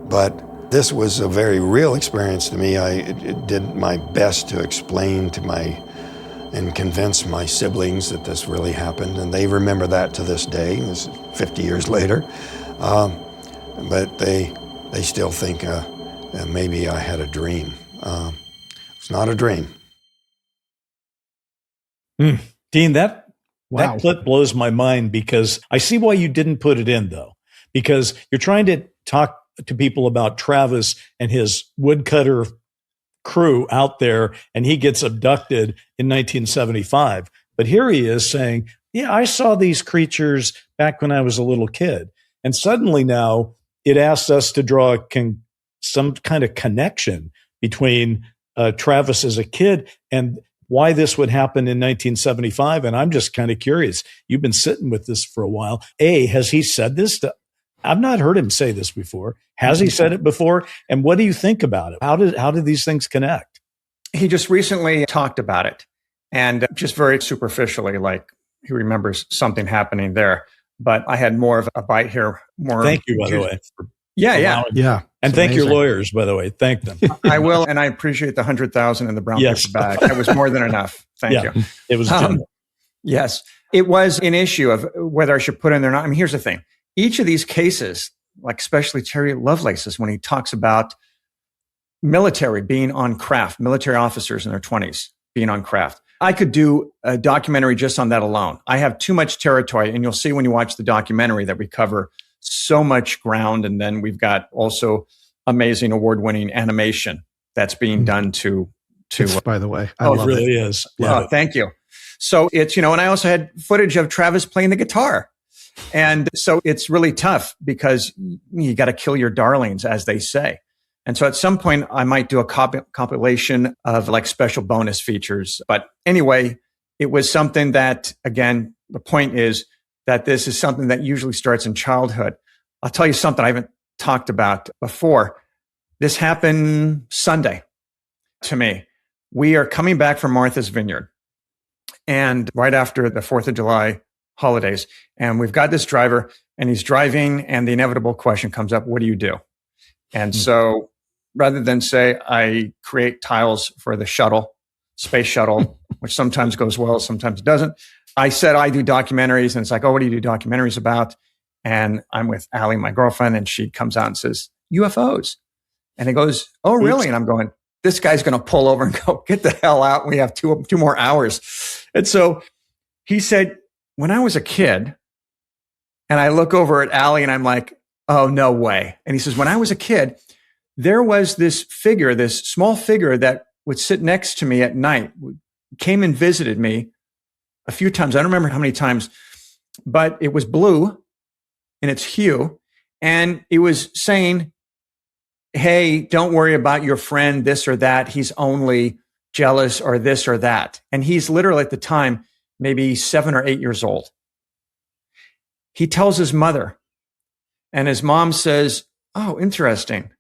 But this was a very real experience to me. I did my best to explain and convince my siblings that this really happened, and they remember that to this day. This is 50 years later. But they still think maybe I had a dream. It's not a dream. Dean, that clip blows my mind, because I see why you didn't put it in, though, because you're trying to talk to people about Travis and his woodcutter crew out there, and he gets abducted in 1975. But here he is saying, yeah, I saw these creatures back when I was a little kid. And suddenly now it asks us to draw some kind of connection between Travis as a kid and why this would happen in 1975. And I'm just kind of curious. You've been sitting with this for a while. Has he said this? I've not heard him say this before. Has he said it before? And what do you think about it? How did these things connect? He just recently talked about it, and just very superficially, like he remembers something happening there. But I had more of a bite here. Thank you, by the way. Yeah. And thank your lawyers, by the way. Thank them. I will, and I appreciate the 100,000 in the brown paper bag. That was more than enough. Thank you. It was. Yes, it was an issue of whether I should put in there or not. I mean, here's the thing: each of these cases, like especially Terry Lovelace's, when he talks about military being on craft, military officers in their 20s being on craft, I could do a documentary just on that alone. I have too much territory, and you'll see when you watch the documentary that we cover so much ground. And then we've got also amazing award-winning animation that's being done to by the way, I love it. Really is. Thank you. So it's, and I also had footage of Travis playing the guitar. And so it's really tough, because you got to kill your darlings, as they say. And so at some point I might do a compilation of like special bonus features. But anyway, it was something that, again, the point is that this is something that usually starts in childhood. I'll tell you something I haven't talked about before. This happened Sunday to me. We are coming back from Martha's Vineyard, and right after the 4th of July holidays, and we've got this driver, and he's driving, and the inevitable question comes up, what do you do? And so rather than say I create tiles for the space shuttle, which sometimes goes well, sometimes it doesn't, I said I do documentaries. And it's like, oh, what do you do documentaries about? And I'm with Allie, my girlfriend, and she comes out and says, UFOs. And he goes, oh, really? And I'm going, this guy's going to pull over and go, get the hell out. We have two more hours. And so he said, when I was a kid, and I look over at Allie and I'm like, oh, no way. And he says, when I was a kid, there was this figure, this small figure that would sit next to me at night, came and visited me a few times. I don't remember how many times, but it was blue in its hue. And it was saying, hey, don't worry about your friend, this or that. He's only jealous or this or that. And he's literally at the time, maybe 7 or 8 years old. He tells his mother, and his mom says, oh, interesting.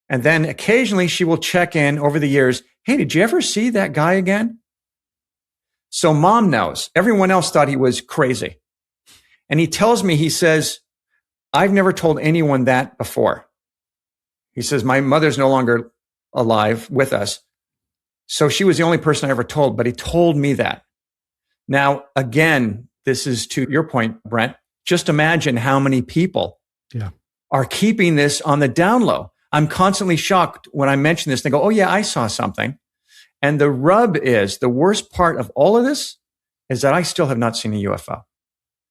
And then occasionally she will check in over the years. Hey, did you ever see that guy again? So mom knows. Everyone else thought he was crazy. And he tells me, he says, I've never told anyone that before. He says, my mother's no longer alive with us. So she was the only person I ever told, but he told me that. Now, again, this is to your point, Brent. Just imagine how many people are keeping this on the down low. I'm constantly shocked when I mention this. They go, oh, yeah, I saw something. And the rub is, the worst part of all of this is that I still have not seen a UFO.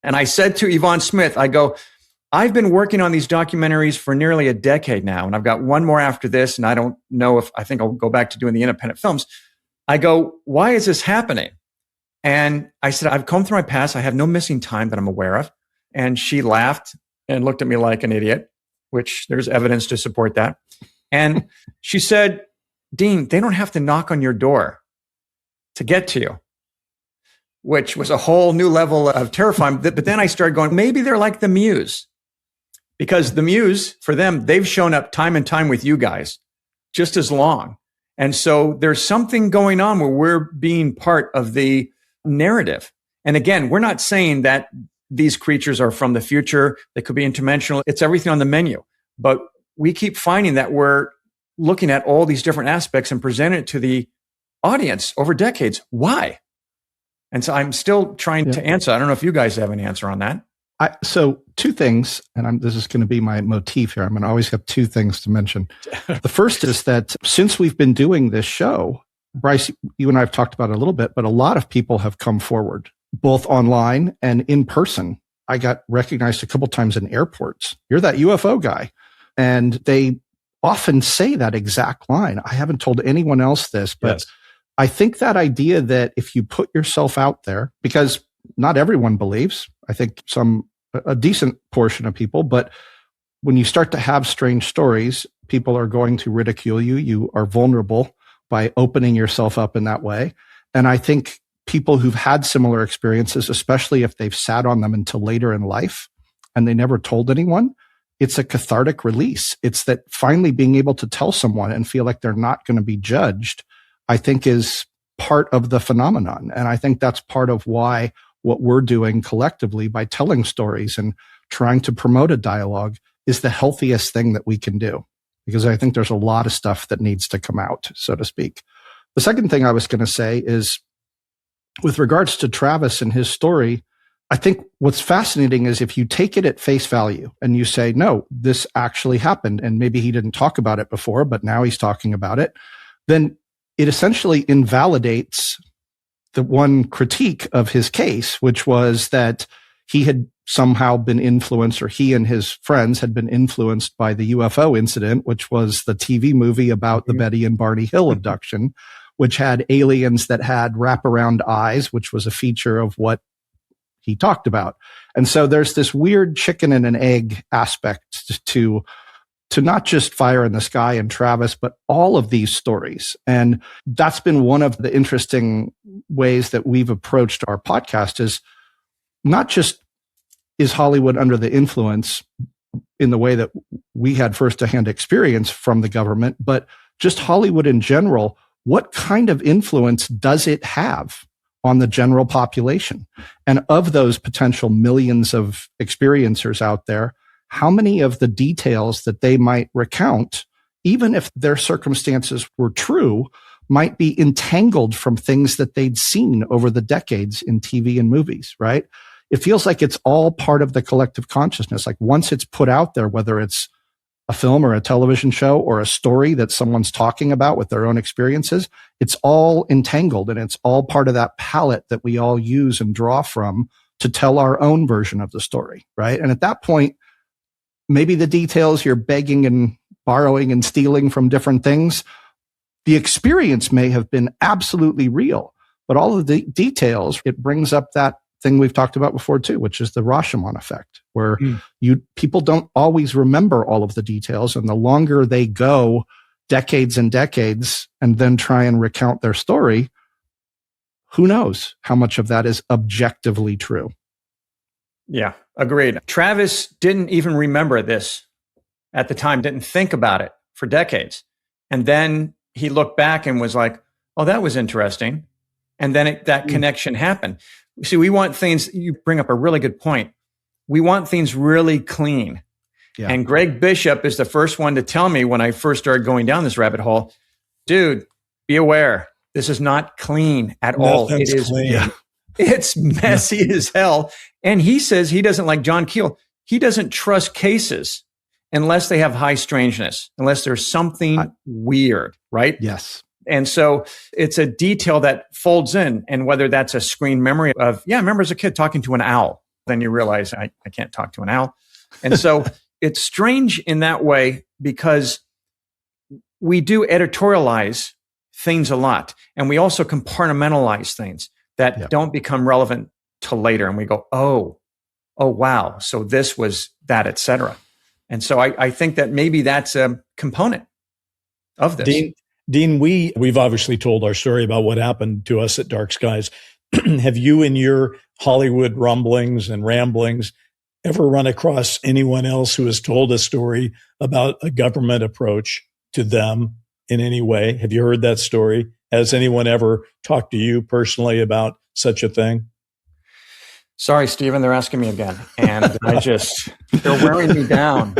And I said to Yvonne Smith, I go, I've been working on these documentaries for nearly a decade now, and I've got one more after this, and I don't know if I think I'll go back to doing the independent films. I go, why is this happening? And I said, I've combed through my past. I have no missing time that I'm aware of. And she laughed and looked at me like an idiot, which there's evidence to support that. And she said, Dean, they don't have to knock on your door to get to you, which was a whole new level of terrifying. But then I started going, maybe they're like the Muse. Because the Muse, for them, they've shown up time and time with you guys just as long. And so there's something going on where we're being part of the narrative. And again, we're not saying that these creatures are from the future. They could be interdimensional. It's everything on the menu. But we keep finding that we're looking at all these different aspects and presenting it to the audience over decades. Why? And so I'm still trying to answer. I don't know if you guys have any answer on that. So two things, and this is going to be my motif here. I'm going to always have two things to mention. The first is that since we've been doing this show, Bryce, you and I have talked about it a little bit, but a lot of people have come forward, both online and in person. I got recognized a couple times in airports. You're that UFO guy. And they often say that exact line. I haven't told anyone else this, but yes. I think that idea that if you put yourself out there, because not everyone believes, I think a decent portion of people, but when you start to have strange stories, people are going to ridicule you. You are vulnerable by opening yourself up in that way. And I think people who've had similar experiences, especially if they've sat on them until later in life and they never told anyone, it's a cathartic release. It's that finally being able to tell someone and feel like they're not going to be judged, I think is part of the phenomenon. And I think that's part of why what we're doing collectively by telling stories and trying to promote a dialogue is the healthiest thing that we can do. Because I think there's a lot of stuff that needs to come out, so to speak. The second thing I was going to say is with regards to Travis and his story, I think what's fascinating is if you take it at face value and you say, no, this actually happened, and maybe he didn't talk about it before, but now he's talking about it, then it essentially invalidates the one critique of his case, which was that he had somehow been influenced, or he and his friends had been influenced by the UFO incident, which was the TV movie about the Betty and Barney Hill abduction, which had aliens that had wraparound eyes, which was a feature of what he talked about. And so there's this weird chicken and an egg aspect to not just Fire in the Sky and Travis, but all of these stories. And that's been one of the interesting ways that we've approached our podcast is not just is Hollywood under the influence in the way that we had first-hand experience from the government, but just Hollywood in general. What kind of influence does it have on the general population? And of those potential millions of experiencers out there, how many of the details that they might recount, even if their circumstances were true, might be entangled from things that they'd seen over the decades in TV and movies, right? it feels like it's all part of the collective consciousness. Like once it's put out there, whether it's a film or a television show or a story that someone's talking about with their own experiences, it's all entangled and it's all part of that palette that we all use and draw from to tell our own version of the story, right? And at that point, maybe the details you're begging and borrowing and stealing from different things, the experience may have been absolutely real, but all of the details, it brings up that thing we've talked about before too, which is the Rashomon effect, where people don't always remember all of the details. And the longer they go decades and decades and then try and recount their story, who knows how much of that is objectively true. Yeah, agreed. Travis didn't even remember this at the time, didn't think about it for decades. And then he looked back and was like, oh, that was interesting. And then that connection happened. See, we want things, you bring up a really good point. We want things really clean. Yeah. And Greg Bishop is the first one to tell me when I first started going down this rabbit hole, dude, be aware. This is not clean at all. It is clean. It's messy as hell. And he says he doesn't like John Keel. He doesn't trust cases unless they have high strangeness, unless there's something weird, right? Yes. And so it's a detail that folds in. And whether that's a screen memory of, I remember as a kid talking to an owl, then you realize I can't talk to an owl. And so it's strange in that way because we do editorialize things a lot. And we also compartmentalize things that don't become relevant till later. And we go, oh, wow. So this was that, et cetera. And so I think that maybe that's a component of this. Dean, we've obviously told our story about what happened to us at Dark Skies. Have you, in your Hollywood rumblings and ramblings, ever run across anyone else who has told a story about a government approach to them in any way? Have you heard that story? Has anyone ever talked to you personally about such a thing? Sorry, Stephen, they're asking me again. And they're wearing me down.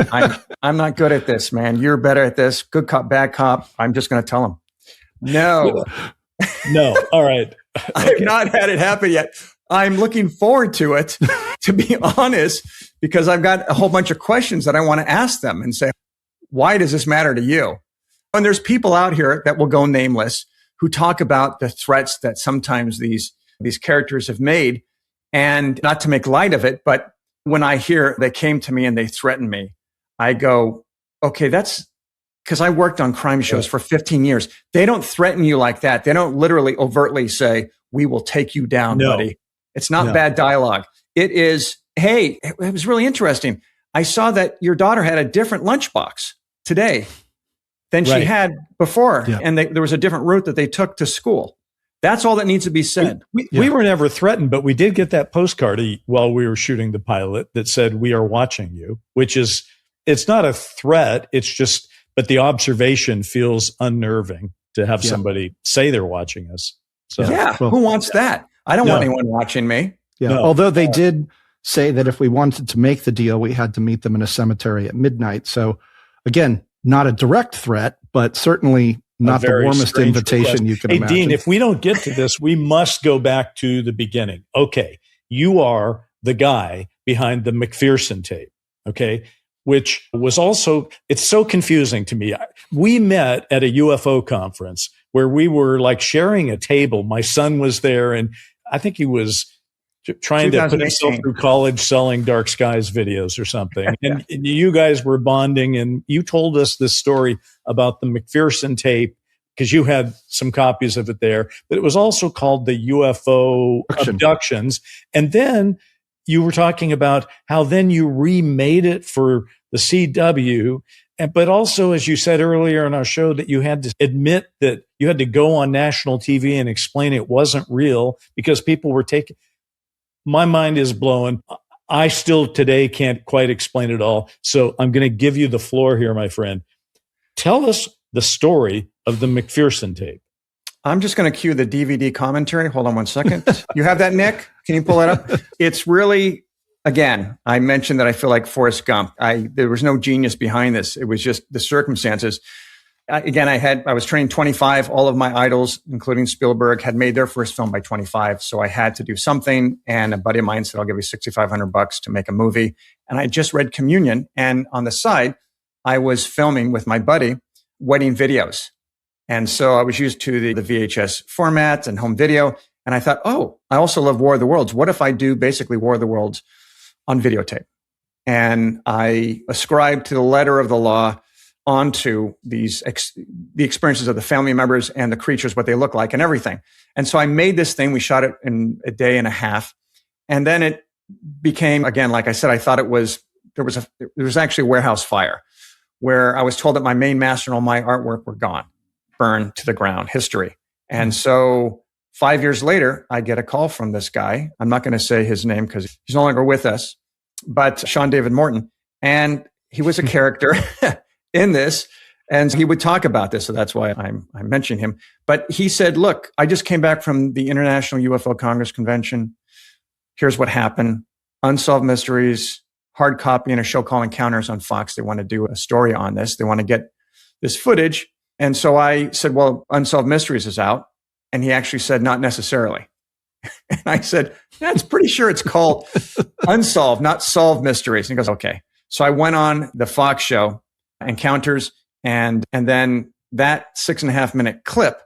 I'm not good at this, man. You're better at this. Good cop, bad cop. I'm just going to tell them. No. All right. Okay. I've not had it happen yet. I'm looking forward to it, to be honest, because I've got a whole bunch of questions that I want to ask them and say, why does this matter to you? And there's people out here that will go nameless who talk about the threats that sometimes these characters have made. And not to make light of it, but when I hear they came to me and they threatened me, I go, okay, that's because I worked on crime shows for 15 years. They don't threaten you like that. They don't literally overtly say, we will take you down, buddy. It's not bad dialogue. It is, hey, it was really interesting. I saw that your daughter had a different lunchbox today than she had before. Yeah. And there was a different route that they took to school. That's all that needs to be said. We were never threatened, but we did get that postcard while we were shooting the pilot that said, we are watching you, which is, it's not a threat. It's just, but the observation feels unnerving to have somebody say they're watching us. So, who wants that? I don't want anyone watching me. Yeah. No. Although they did say that if we wanted to make the deal, we had to meet them in a cemetery at midnight. So again, not a direct threat, but certainly not the warmest invitation you can imagine. Dean, if we don't get to this, we must go back to the beginning. Okay. You are the guy behind the McPherson tape. Okay. Which was also, it's so confusing to me. We met at a UFO conference where we were like sharing a table. My son was there and I think he was trying to put himself through college selling Dark Skies videos or something. And you guys were bonding and you told us this story about the McPherson tape because you had some copies of it there, but it was also called the UFO abductions. And then you were talking about how then you remade it for the CW. But also, as you said earlier in our show, that you had to admit that you had to go on national TV and explain it wasn't real because people were taking. My mind is blown. I still today can't quite explain it all. So I'm going to give you the floor here, my friend. Tell us the story of the McPherson tape. I'm just going to cue the DVD commentary. Hold on one second. You have that, Nick? Can you pull that up? It's really, again, I mentioned that I feel like Forrest Gump. There was no genius behind this. It was just the circumstances. I was trained 25. All of my idols, including Spielberg, had made their first film by 25. So I had to do something. And a buddy of mine said, I'll give you $6,500 to make a movie. And I just read Communion. And on the side, I was filming with my buddy wedding videos. And so I was used to the VHS format and home video. And I thought, oh, I also love War of the Worlds. What if I do basically War of the Worlds on videotape? And I ascribed to the letter of the law onto the experiences of the family members and the creatures, what they look like and everything. And so I made this thing. We shot it in a day and a half. And then it became, again, like I said, I thought there was actually a warehouse fire where I was told that my main master and all my artwork were gone, burned to the ground, history. And so 5 years later, I get a call from this guy. I'm not going to say his name because he's no longer with us, but Sean David Morton. And he was a character in this, and he would talk about this. So that's why I mentioned him. But he said, look, I just came back from the International UFO Congress Convention. Here's what happened. Unsolved Mysteries, hard copy, and a show called Encounters on Fox. They want to do a story on this. They want to get this footage. And so I said, well, Unsolved Mysteries is out. And he actually said, not necessarily. And I said, that's pretty sure it's called Unsolved, not Solved Mysteries. And he goes, okay. So I went on the Fox show, Encounters, and then that 6.5 minute clip,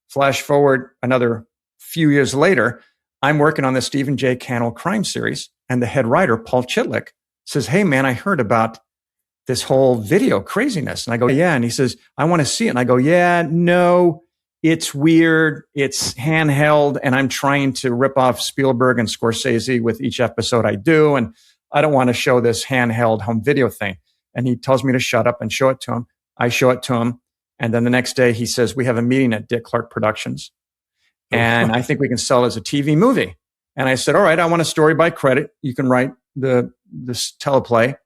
flash forward another few years later, I'm working on the Stephen J. Cannell crime series, and the head writer, Paul Chitlick, says, hey man, I heard about this whole video craziness. And I go, yeah. And he says, I want to see it. And I go, yeah, no, it's weird. It's handheld. And I'm trying to rip off Spielberg and Scorsese with each episode I do. And I don't want to show this handheld home video thing. And he tells me to shut up and show it to him. I show it to him. And then the next day he says, we have a meeting at Dick Clark Productions. And I think we can sell it as a TV movie. And I said, all right, I want a story by credit. You can write this teleplay.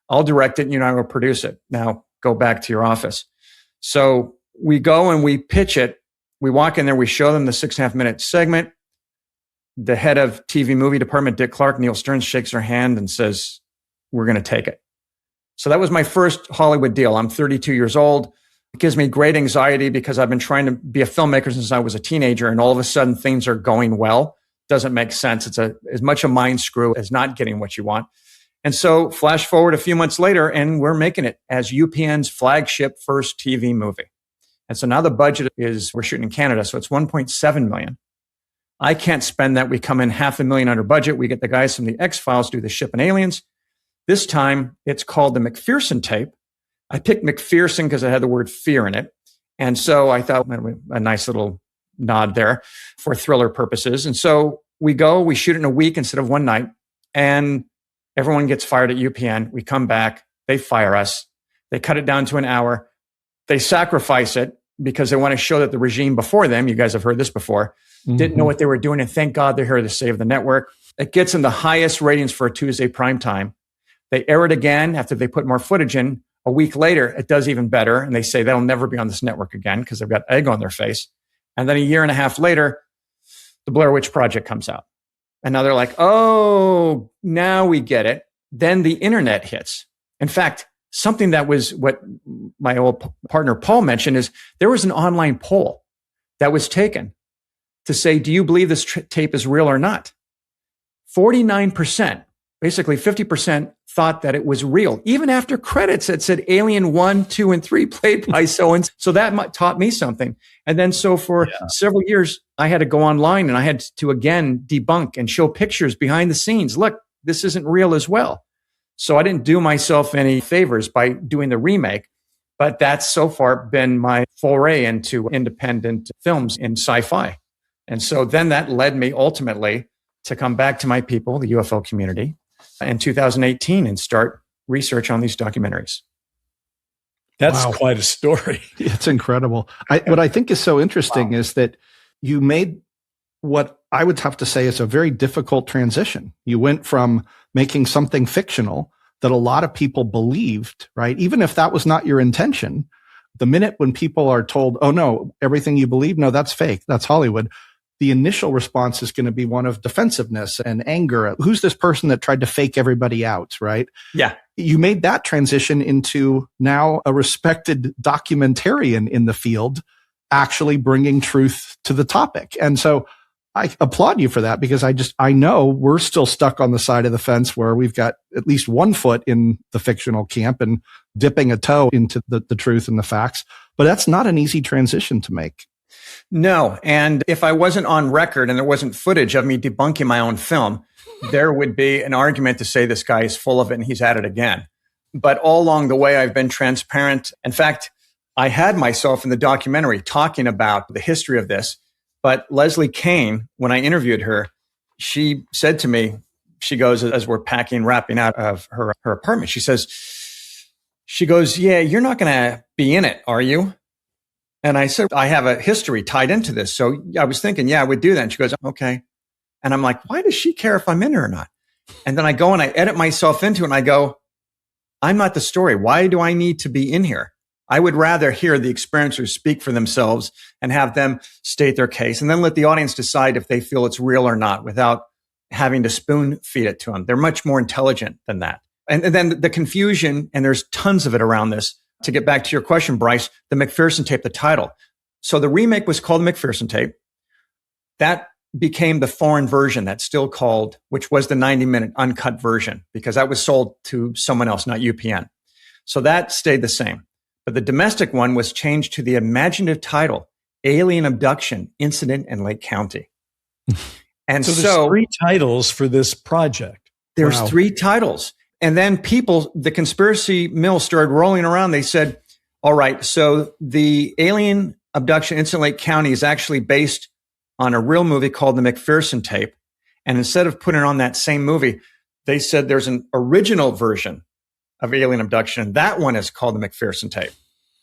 I'll direct it and you and I will produce it. Now go back to your office. So we go and we pitch it. We walk in there, we show them the 6.5 minute segment. The head of TV movie department, Dick Clark, Neil Stearns, shakes her hand and says, we're going to take it. So that was my first Hollywood deal. I'm 32 years old. It gives me great anxiety because I've been trying to be a filmmaker since I was a teenager, and all of a sudden things are going well. Doesn't make sense. It's as much a mind screw as not getting what you want. And so flash forward a few months later, and we're making it as UPN's flagship first TV movie. And so now the budget we're shooting in Canada, so it's $1.7 million. I can't spend that. We come in $500,000 under budget. We get the guys from the X-Files do the Ship and Aliens. This time it's called the McPherson tape. I picked McPherson because it had the word fear in it. And so I thought a nice little nod there for thriller purposes. And so we shoot it in a week instead of one night, and everyone gets fired at UPN. We come back, they fire us. They cut it down to an hour. They sacrifice it because they want to show that the regime before them, you guys have heard this before, didn't know what they were doing. And thank God they're here to save the network. It gets them the highest ratings for a Tuesday primetime. They air it again after they put more footage in. A week later, it does even better. And they say they'll never be on this network again because they've got egg on their face. And then a year and a half later, the Blair Witch Project comes out. And now they're like, oh, now we get it. Then the internet hits. In fact, something that was what my old partner Paul mentioned is there was an online poll that was taken to say, do you believe this tape is real or not? 49%, basically 50%, thought that it was real. Even after credits, it said Alien 1, 2, and 3 played by so-and-so. So that taught me something. And then so for several years, I had to go online and I had to again debunk and show pictures behind the scenes. Look, this isn't real as well. So I didn't do myself any favors by doing the remake, but that's so far been my foray into independent films in sci-fi. And so then that led me ultimately to come back to my people, the UFO community, in 2018 and start research on these documentaries. That's quite a story. It's incredible. What I think is so interesting is that you made what I would have to say is a very difficult transition. You went from making something fictional that a lot of people believed, right? Even if that was not your intention, the minute when people are told, oh no, everything you believe, no, that's fake, that's Hollywood, the initial response is going to be one of defensiveness and anger. Who's this person that tried to fake everybody out, right? Yeah. You made that transition into now a respected documentarian in the field, actually bringing truth to the topic. And so I applaud you for that, because I know we're still stuck on the side of the fence where we've got at least one foot in the fictional camp and dipping a toe into the truth and the facts. But that's not an easy transition to make. No. And if I wasn't on record and there wasn't footage of me debunking my own film, there would be an argument to say this guy is full of it and he's at it again. But all along the way, I've been transparent. In fact, I had myself in the documentary talking about the history of this. But Leslie Kane, when I interviewed her, she said to me, she goes, as we're wrapping out of her apartment, she goes, yeah, you're not going to be in it, are you? And I said, I have a history tied into this. So I was thinking, yeah, I would do that. And she goes, okay. And I'm like, why does she care if I'm in it or not? And then I go and I edit myself into it and I go, I'm not the story. Why do I need to be in here? I would rather hear the experiencers speak for themselves and have them state their case and then let the audience decide if they feel it's real or not without having to spoon feed it to them. They're much more intelligent than that. And then the confusion, and there's tons of it around this. To get back to your question, Bryce, the McPherson tape, the title. So the remake was called the McPherson tape. That became the foreign version that's still called, which was the 90-minute uncut version, because that was sold to someone else, not UPN. So that stayed the same. But the domestic one was changed to the imaginative title, Alien Abduction Incident in Lake County. And so there's 3 titles for this project. There's 3 titles. And then the conspiracy mill started rolling around. They said, all right, so the Alien Abduction Incident in Lake County is actually based on a real movie called the McPherson tape. And instead of putting it on that same movie, they said there's an original version of Alien Abduction. That one is called the McPherson tape.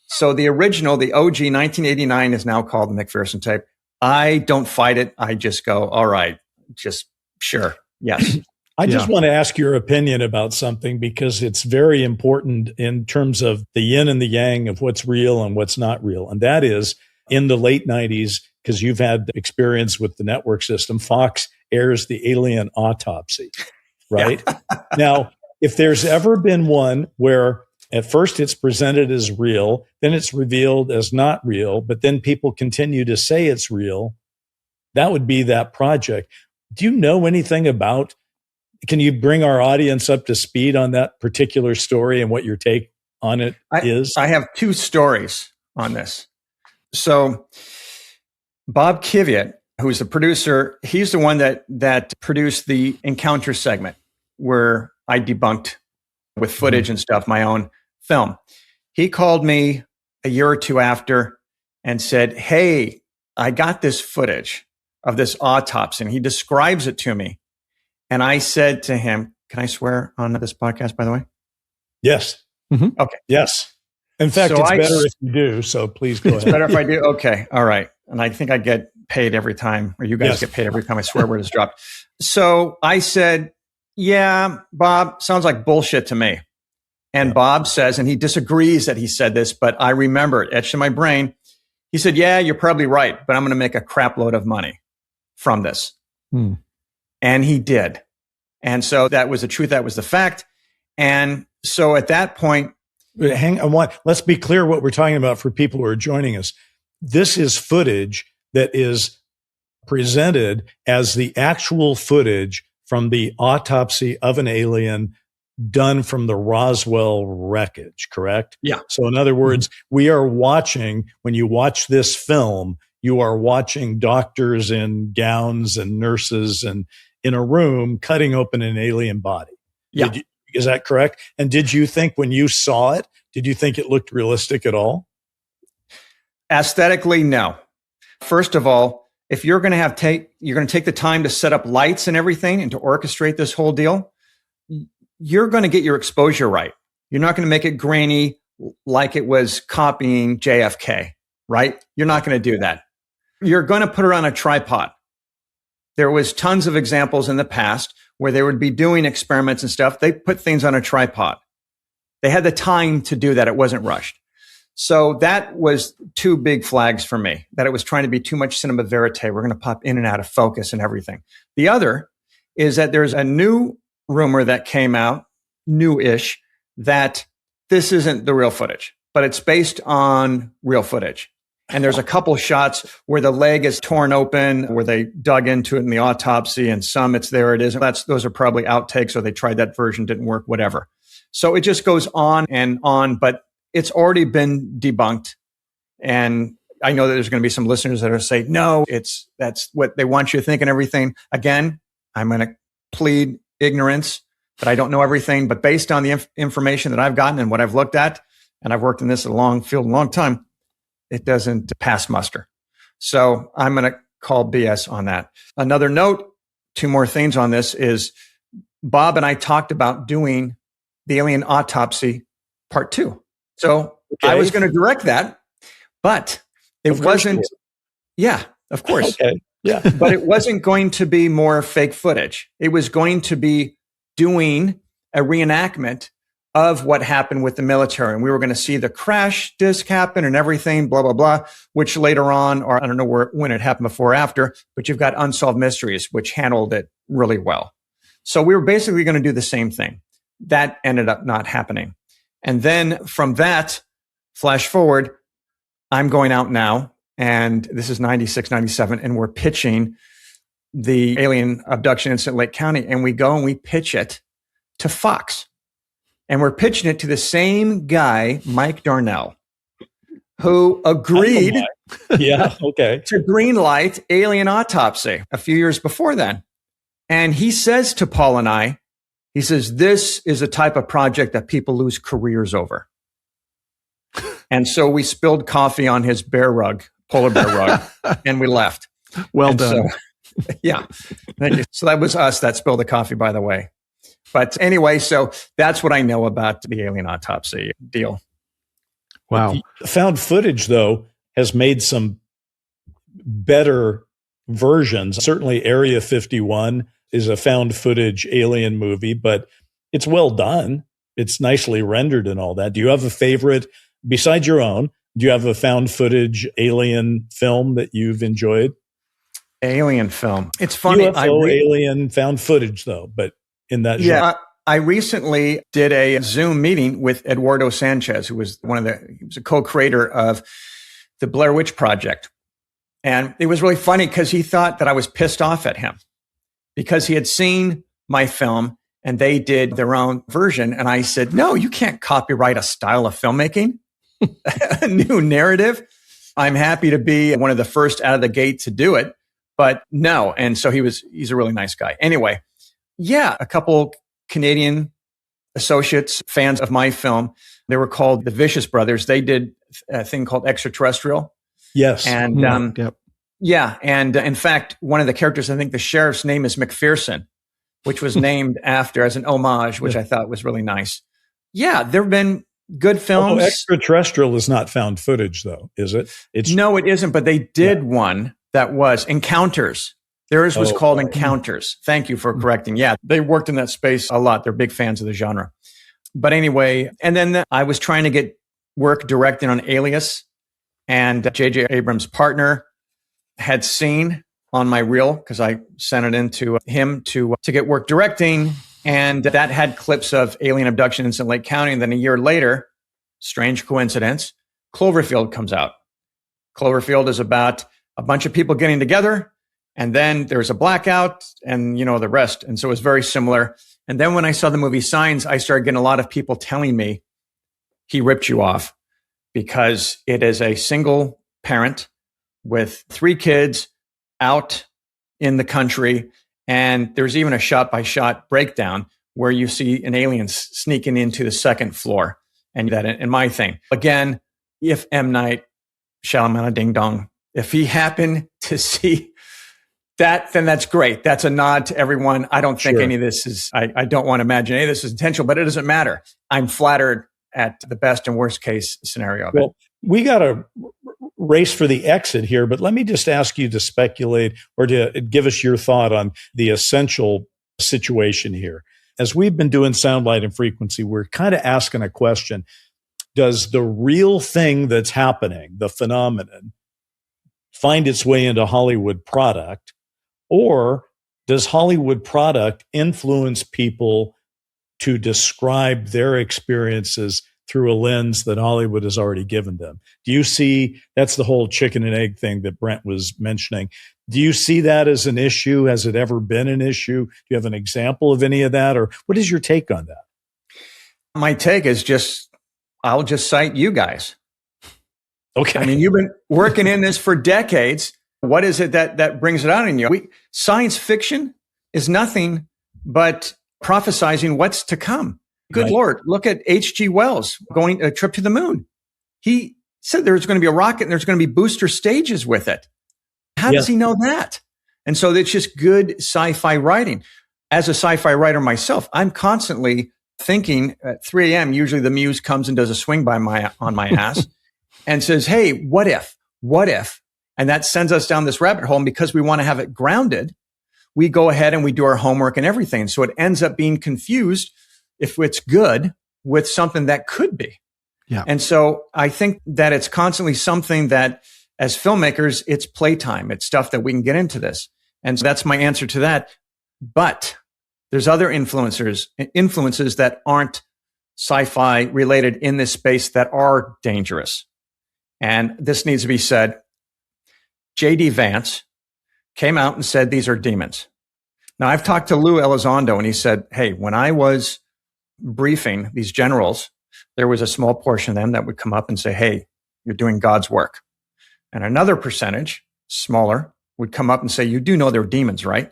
So the original, the OG 1989 is now called the McPherson tape. I don't fight it. I just go, all right, just sure. Yes. I just want to ask your opinion about something, because it's very important in terms of the yin and the yang of what's real and what's not real. And that is, in the late 90s, because you've had experience with the network system, Fox airs the Alien Autopsy, right? Now, if there's ever been one where at first it's presented as real, then it's revealed as not real, but then people continue to say it's real, that would be that project. Do you know anything about, can you bring our audience up to speed on that particular story and what your take on it is? I have 2 stories on this. So Bob Kiviat, who's the producer, he's the one that produced the Encounter segment where I debunked with footage and stuff my own film. He called me a year or 2 after and said, hey, I got this footage of this autopsy. And he describes it to me. And I said to him, can I swear on this podcast, by the way? Yes. Mm-hmm. Okay. Yes. In fact, it's better if you do. So please go ahead. It's better if I do. Okay. All right. And I think I get paid every time, or you guys get paid every time I swear word is dropped. So I said, yeah, Bob, sounds like bullshit to me. And Bob says, and he disagrees that he said this, but I remember it etched in my brain. He said, yeah, you're probably right, but I'm going to make a crap load of money from this. And he did. And so that was the truth. That was the fact. And so at that point, let's be clear what we're talking about for people who are joining us. This is footage that is presented as the actual footage from the autopsy of an alien done from the Roswell wreckage, correct? Yeah. So in other words, we are watching, when you watch this film, you are watching doctors in gowns and nurses and in a room cutting open an alien body. Yeah. Is that correct? And did you think when you saw it, did you think it looked realistic at all? Aesthetically, no. First of all, if you're going to you're going to take the time to set up lights and everything and to orchestrate this whole deal, you're going to get your exposure right. You're not going to make it grainy like it was copying JFK, right? You're not going to do that. You're going to put it on a tripod. There was tons of examples in the past where they would be doing experiments and stuff. They put things on a tripod. They had the time to do that. It wasn't rushed. So that was two big flags for me, that it was trying to be too much cinema verite. We're going to pop in and out of focus and everything. The other is that there's a new rumor that came out, new-ish, that this isn't the real footage, but it's based on real footage. And there's a couple shots where the leg is torn open, where they dug into it in the autopsy, and some it's there, it isn't. Those are probably outtakes, or they tried that version, didn't work, whatever. So it just goes on and on, but it's already been debunked. And I know that there's going to be some listeners that are saying, no, that's what they want you to think and everything. Again, I'm going to plead ignorance, that I don't know everything, but based on the information that I've gotten and what I've looked at, and I've worked in this a long time, it doesn't pass muster. So I'm going to call BS on that. Another note, two more things on this is Bob and I talked about doing the alien autopsy part 2. So I was going to direct that, but it wasn't. Yeah, of course. Okay. Yeah. But it wasn't going to be more fake footage. It was going to be doing a reenactment of what happened with the military. And we were going to see the crash disc happen and everything, blah, blah, blah, which later on, or I don't know when it happened before or after, but you've got Unsolved Mysteries, which handled it really well. So we were basically going to do the same thing. That ended up not happening. And then from that, flash forward, I'm going out now, and this is 96, 97, and we're pitching the alien abduction incident in Lake County, and we go and we pitch it to Fox. And we're pitching it to the same guy, Mike Darnell, who agreed to greenlight Alien Autopsy a few years before then. And he says to Paul and I, he says, this is a type of project that people lose careers over. And so we spilled coffee on his polar bear rug, and we left. Well done. So, yeah. Thank you. So that was us that spilled the coffee, by the way. But anyway, so that's what I know about the alien autopsy deal. Wow. Found footage, though, has made some better versions. Certainly Area 51 is a found footage alien movie, but it's well done. It's nicely rendered and all that. Do you have a favorite, besides your own, do you have a found footage alien film that you've enjoyed? Alien film. It's funny. Alien found footage, though, but in that genre. Yeah, I recently did a Zoom meeting with Eduardo Sanchez, who was he was a co-creator of the Blair Witch Project. And it was really funny because he thought that I was pissed off at him because he had seen my film and they did their own version. And I said, no, you can't copyright a style of filmmaking, a new narrative. I'm happy to be one of the first out of the gate to do it, but no. And so he's a really nice guy. Anyway, yeah, a couple Canadian associates, fans of my film, they were called the Vicious Brothers. They did a thing called Extraterrestrial. Yes. And yeah. And in fact, one of the characters, I think the sheriff's name is McPherson, which was named after as an homage, which I thought was really nice. Yeah, there have been good films. Extraterrestrial is not found footage, though, is it? No, it isn't. But they did one that was Encounters. Theirs was called Encounters. Thank you for correcting. Yeah, they worked in that space a lot. They're big fans of the genre. But anyway, and then I was trying to get work directing on Alias, and J.J. Abrams' partner had seen on my reel, because I sent it in to him to get work directing, and that had clips of alien abduction in Lake County. And then a year later, strange coincidence, Cloverfield comes out. Cloverfield is about a bunch of people getting together, and then there's a blackout and, the rest. And so it was very similar. And then when I saw the movie Signs, I started getting a lot of people telling me he ripped you off because it is a single parent with 3 kids out in the country. And there's even a shot-by-shot breakdown where you see an alien sneaking into the 2nd floor. And that in my thing. Again, if M. Night Shyamalan ding dong, if he happened to see that, then that's great. That's a nod to everyone. I don't think any of this is, I don't want to imagine any of this is intentional, but it doesn't matter. I'm flattered at the best and worst case scenario of it. We got to race for the exit here, but let me just ask you to speculate or to give us your thought on the essential situation here. As we've been doing Sound, Light, and Frequency, we're kind of asking a question. does the real thing that's happening, the phenomenon, find its way into Hollywood product, or does Hollywood product influence people to describe their experiences through a lens that Hollywood has already given them? Do you see, that's the whole chicken and egg thing that Brent was mentioning. Do you see that as an issue? Has it ever been an issue? Do you have an example of any of that? Or what is your take on that? My take is I'll just cite you guys. Okay. I mean, you've been working in this for decades. What is it that brings it out in you? Science fiction is nothing but prophesizing what's to come. Good Right. Lord, look at H.G. Wells going a trip to the moon. He said there's going to be a rocket and there's going to be booster stages with it. How does he know that? And so it's just good sci-fi writing. As a sci-fi writer myself, I'm constantly thinking at 3 a.m., usually the muse comes and does a swing by on my ass and says, hey, what if? And that sends us down this rabbit hole. And because we want to have it grounded, we go ahead and we do our homework and everything. So it ends up being confused if it's good with something that could be. Yeah. And so I think that it's constantly something that as filmmakers, it's playtime. It's stuff that we can get into this. And so that's my answer to that. But there's other influences that aren't sci-fi related in this space that are dangerous. And this needs to be said. J.D. Vance came out and said, these are demons. Now, I've talked to Lou Elizondo, and he said, hey, when I was briefing these generals, there was a small portion of them that would come up and say, hey, you're doing God's work. And another percentage, smaller, would come up and say, you do know they're demons, right?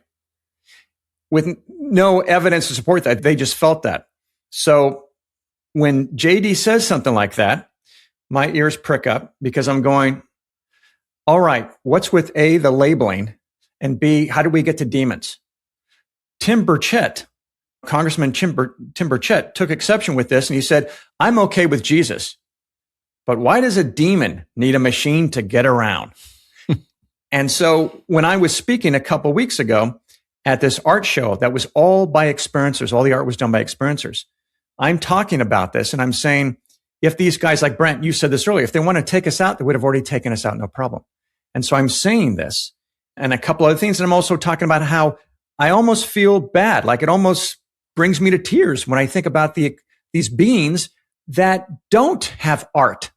With no evidence to support that. They just felt that. So when JD says something like that, my ears prick up because I'm going, all right, what's with A, the labeling, and B, how do we get to demons? Tim Burchett, Congressman Tim Burchett, took exception with this, and he said, I'm okay with Jesus, but why does a demon need a machine to get around? And so when I was speaking a couple weeks ago at this art show that was all by experiencers, all the art was done by experiencers, I'm talking about this, and I'm saying, if these guys like Brent, you said this earlier, if they want to take us out, they would have already taken us out, no problem. And so I'm saying this and a couple other things. And I'm also talking about how I almost feel bad. Like it almost brings me to tears when I think about these beings that don't have art.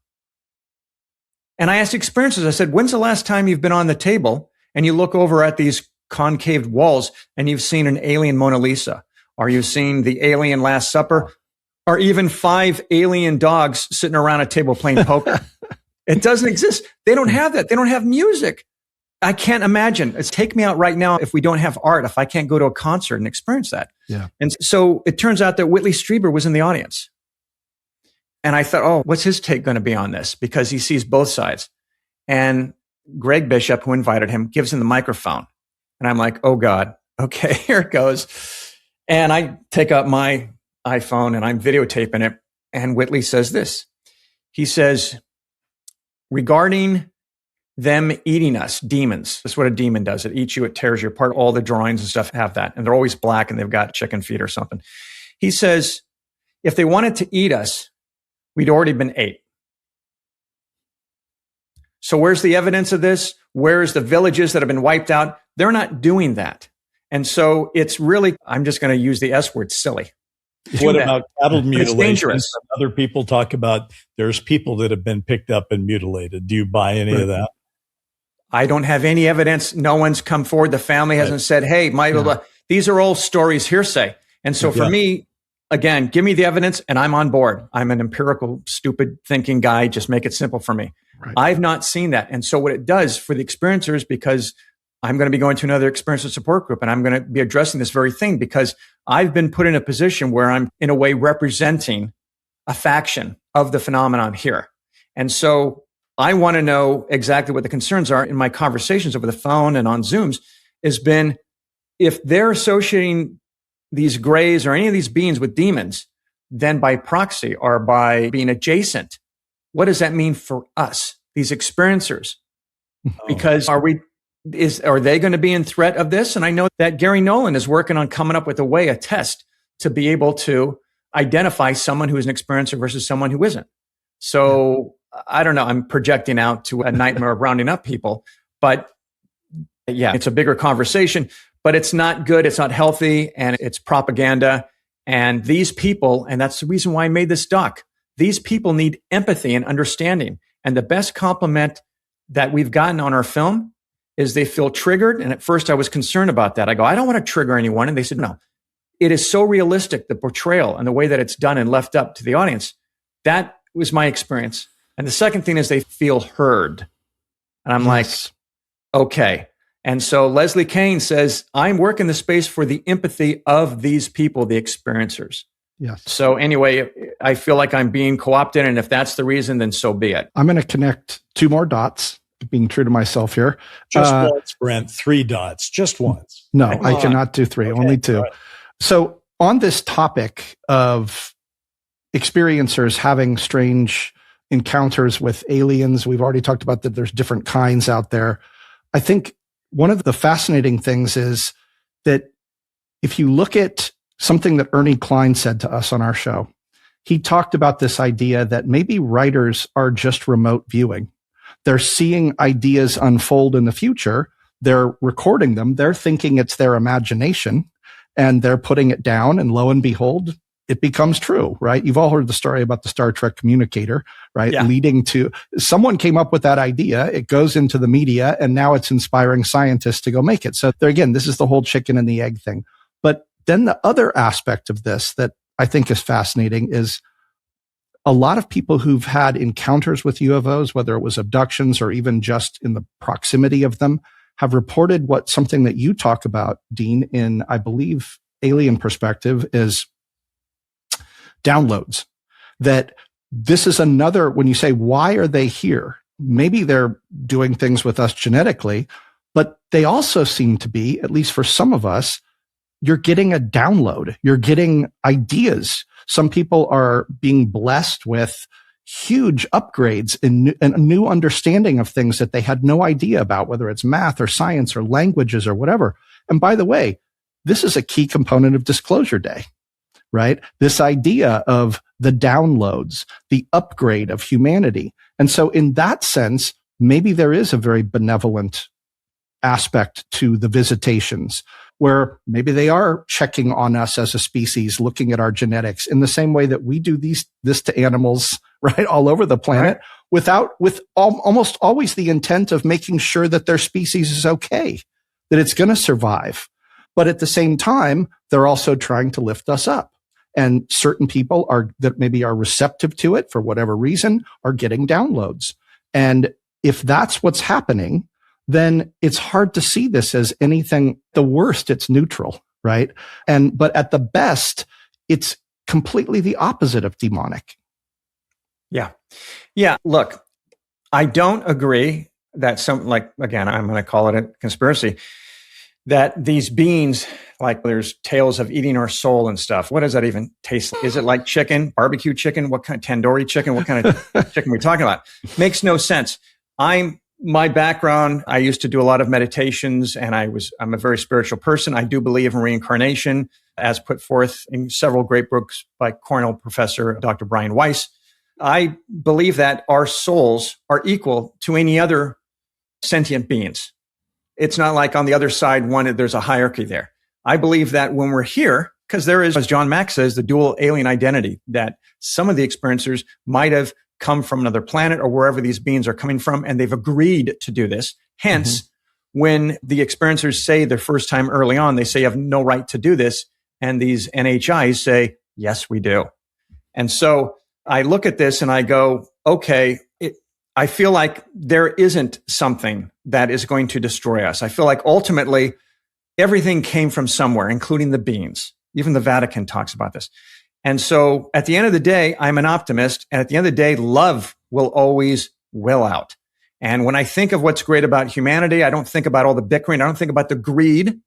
And I asked experiencers, I said, when's the last time you've been on the table and you look over at these concave walls and you've seen an alien Mona Lisa? Or you've seen the alien Last Supper? Or even 5 alien dogs sitting around a table playing poker? It doesn't exist. They don't have that. They don't have music. I can't imagine. It's take me out right now if we don't have art, if I can't go to a concert and experience that. Yeah. And so it turns out that Whitley Strieber was in the audience. And I thought, oh, what's his take going to be on this? Because he sees both sides. And Greg Bishop, who invited him, gives him the microphone. And I'm like, oh God, okay, here it goes. And I take out my iPhone and I'm videotaping it. And Whitley says this. He says, regarding them eating us, demons. That's what a demon does. It eats you, it tears you apart. All the drawings and stuff have that. And they're always black and they've got chicken feet or something. He says, if they wanted to eat us, we'd already been ate. So where's the evidence of this? Where's the villages that have been wiped out? They're not doing that. And so it's really, I'm just going to use the S word, silly. What about cattle It's mutilation? dangerous. Other people talk about there's people that have been picked up and mutilated. Do you buy any of that? I don't have any evidence. No one's come forward. The family hasn't said, hey, these are all stories, hearsay. And so for me, again, give me the evidence and I'm on board. I'm an empirical, stupid thinking guy. Just make it simple for me. Right. I've not seen that. And so what it does for the experiencers, because I'm going to be going to another experiencer support group and I'm going to be addressing this very thing because I've been put in a position where I'm in a way representing a faction of the phenomenon here. And so I want to know exactly what the concerns are in my conversations over the phone and on Zooms has been if they're associating these grays or any of these beings with demons, then by proxy or by being adjacent, what does that mean for us, these experiencers? Because are they going to be in threat of this? And I know that Gary Nolan is working on coming up with a test to be able to identify someone who is an experiencer versus someone who isn't. So I don't know. I'm projecting out to a nightmare of rounding up people, but yeah, it's a bigger conversation, but it's not good. It's not healthy, and it's propaganda. And these people, and that's the reason why I made this doc, these people need empathy and understanding. And the best compliment that we've gotten on our film is they feel triggered. And at first I was concerned about that. I go, I don't want to trigger anyone. And they said, no, it is so realistic, the portrayal and the way that it's done and left up to the audience. That was my experience. And the second thing is they feel heard. And I'm like, okay. And so Leslie Kane says, I'm working the space for the empathy of these people, the experiencers. Yes. So anyway, I feel like I'm being co-opted. And if that's the reason, then so be it. I'm going to connect 2 more dots, being true to myself here. Just once, Brent, 3 dots, just once. No, I cannot do 3, only 2. Right. So on this topic of experiencers having strange encounters with aliens, we've already talked about that there's different kinds out there. I think one of the fascinating things is that if you look at something that Ernie Klein said to us on our show, he talked about this idea that maybe writers are just remote viewing. They're seeing ideas unfold in the future. They're recording them. They're thinking it's their imagination and they're putting it down. And lo and behold, it becomes true, right? You've all heard the story about the Star Trek communicator, right? Yeah. Leading to someone came up with that idea. It goes into the media and now it's inspiring scientists to go make it. So there again, this is the whole chicken and the egg thing. But then the other aspect of this that I think is fascinating is a lot of people who've had encounters with UFOs, whether it was abductions or even just in the proximity of them, have reported something that you talk about, Dean, in, I believe, Alien Perspective is downloads. That this is another, when you say, why are they here? Maybe they're doing things with us genetically, but they also seem to be, at least for some of us, you're getting a download. You're getting ideas. Some people are being blessed with huge upgrades and a new understanding of things that they had no idea about, whether it's math or science or languages or whatever. And by the way, this is a key component of Disclosure Day, right? This idea of the downloads, the upgrade of humanity. And so in that sense, maybe there is a very benevolent aspect to the visitations, where maybe they are checking on us as a species, looking at our genetics in the same way that we do this to animals, right, all over the planet, with almost always the intent of making sure that their species is okay, that it's going to survive. But at the same time, they're also trying to lift us up. And certain people that maybe are receptive to it for whatever reason are getting downloads. And if that's what's happening, then it's hard to see this as anything. The worst, it's neutral, right? But at the best, it's completely the opposite of demonic. Yeah. Yeah. Look, I don't agree that again, I'm going to call it a conspiracy, that these beings, like there's tales of eating our soul and stuff. What does that even taste like? Is it like chicken, barbecue chicken? What kind of tandoori chicken? What kind of chicken are we talking about? Makes no sense. My background, I used to do a lot of meditations and I'm a very spiritual person. I do believe in reincarnation as put forth in several great books by Cornell professor Dr. Brian Weiss. I believe that our souls are equal to any other sentient beings. It's not like on the other side, there's a hierarchy there. I believe that when we're here, because there is, as John Mack says, the dual alien identity, that some of the experiencers might have come from another planet or wherever these beings are coming from, and they've agreed to do this. Hence, when the experiencers say their first time early on, they say you have no right to do this. And these NHIs say, yes, we do. And so I look at this and I go, okay, I feel like there isn't something that is going to destroy us. I feel like ultimately everything came from somewhere, including the beings. Even the Vatican talks about this. And so at the end of the day, I'm an optimist. And at the end of the day, love will always will out. And when I think of what's great about humanity, I don't think about all the bickering. I don't think about the greed.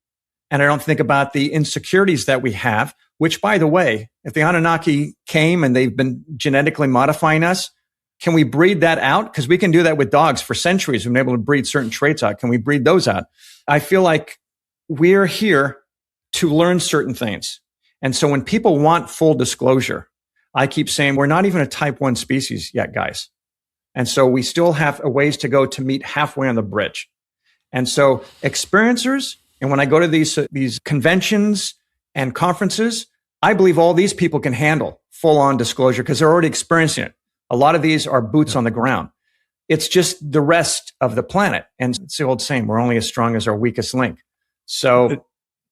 And I don't think about the insecurities that we have, which, by the way, if the Anunnaki came and they've been genetically modifying us, can we breed that out? Because we can do that with dogs for centuries. We've been able to breed certain traits out. Can we breed those out? I feel like we're here to learn certain things. And so when people want full disclosure, I keep saying we're not even a type 1 species yet, guys. And so we still have a ways to go to meet halfway on the bridge. And so experiencers, and when I go to these conventions and conferences, I believe all these people can handle full-on disclosure because they're already experiencing it. A lot of these are boots on the ground. It's just the rest of the planet. And it's the old saying, we're only as strong as our weakest link. So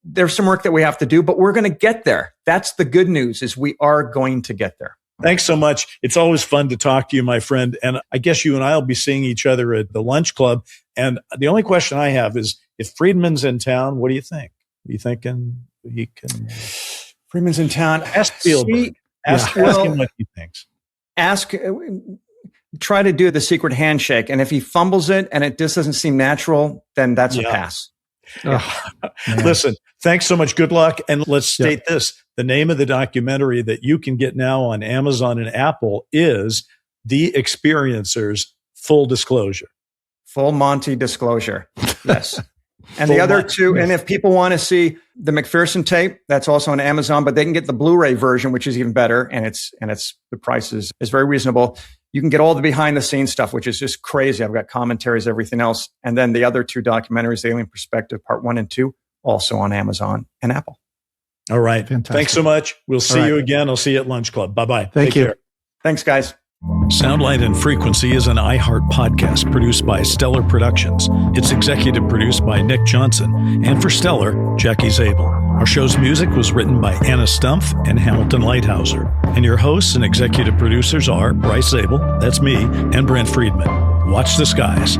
there's some work that we have to do, but we're going to get there. That's the good news, is we are going to get there. Thanks so much. It's always fun to talk to you, my friend. And I guess you and I will be seeing each other at the lunch club. And the only question I have is, if Friedman's in town, what do you think? Are you thinking he can? Friedman's in town. Ask Spielberg. Ask him what he thinks. Try to do the secret handshake. And if he fumbles it and it just doesn't seem natural, then that's a pass. Yeah. Listen, thanks so much. Good luck. And let's state this. The name of the documentary that you can get now on Amazon and Apple is The Experiencers, Full Disclosure. Full Monty disclosure. Yes. And the other two, and if people want to see the McPherson tape, that's also on Amazon, but they can get the Blu-ray version, which is even better. And it's the price is very reasonable. You can get all the behind the scenes stuff, which is just crazy. I've got commentaries, everything else. And then the other two documentaries, Alien Perspective, Part 1 and 2, also on Amazon and Apple. All right. Fantastic. Thanks so much. We'll see you again. I'll see you at Lunch Club. Bye-bye. Thank you. Care. Thanks, guys. Soundlight and Frequency is an iHeart podcast produced by Stellar Productions. It's executive produced by Nick Johnson, and for Stellar, Jackie Zabel. Our show's music was written by Anna Stumpf and Hamilton Lighthouser. And your hosts and executive producers are Bryce Zabel, that's me, and Brent Friedman. Watch the skies.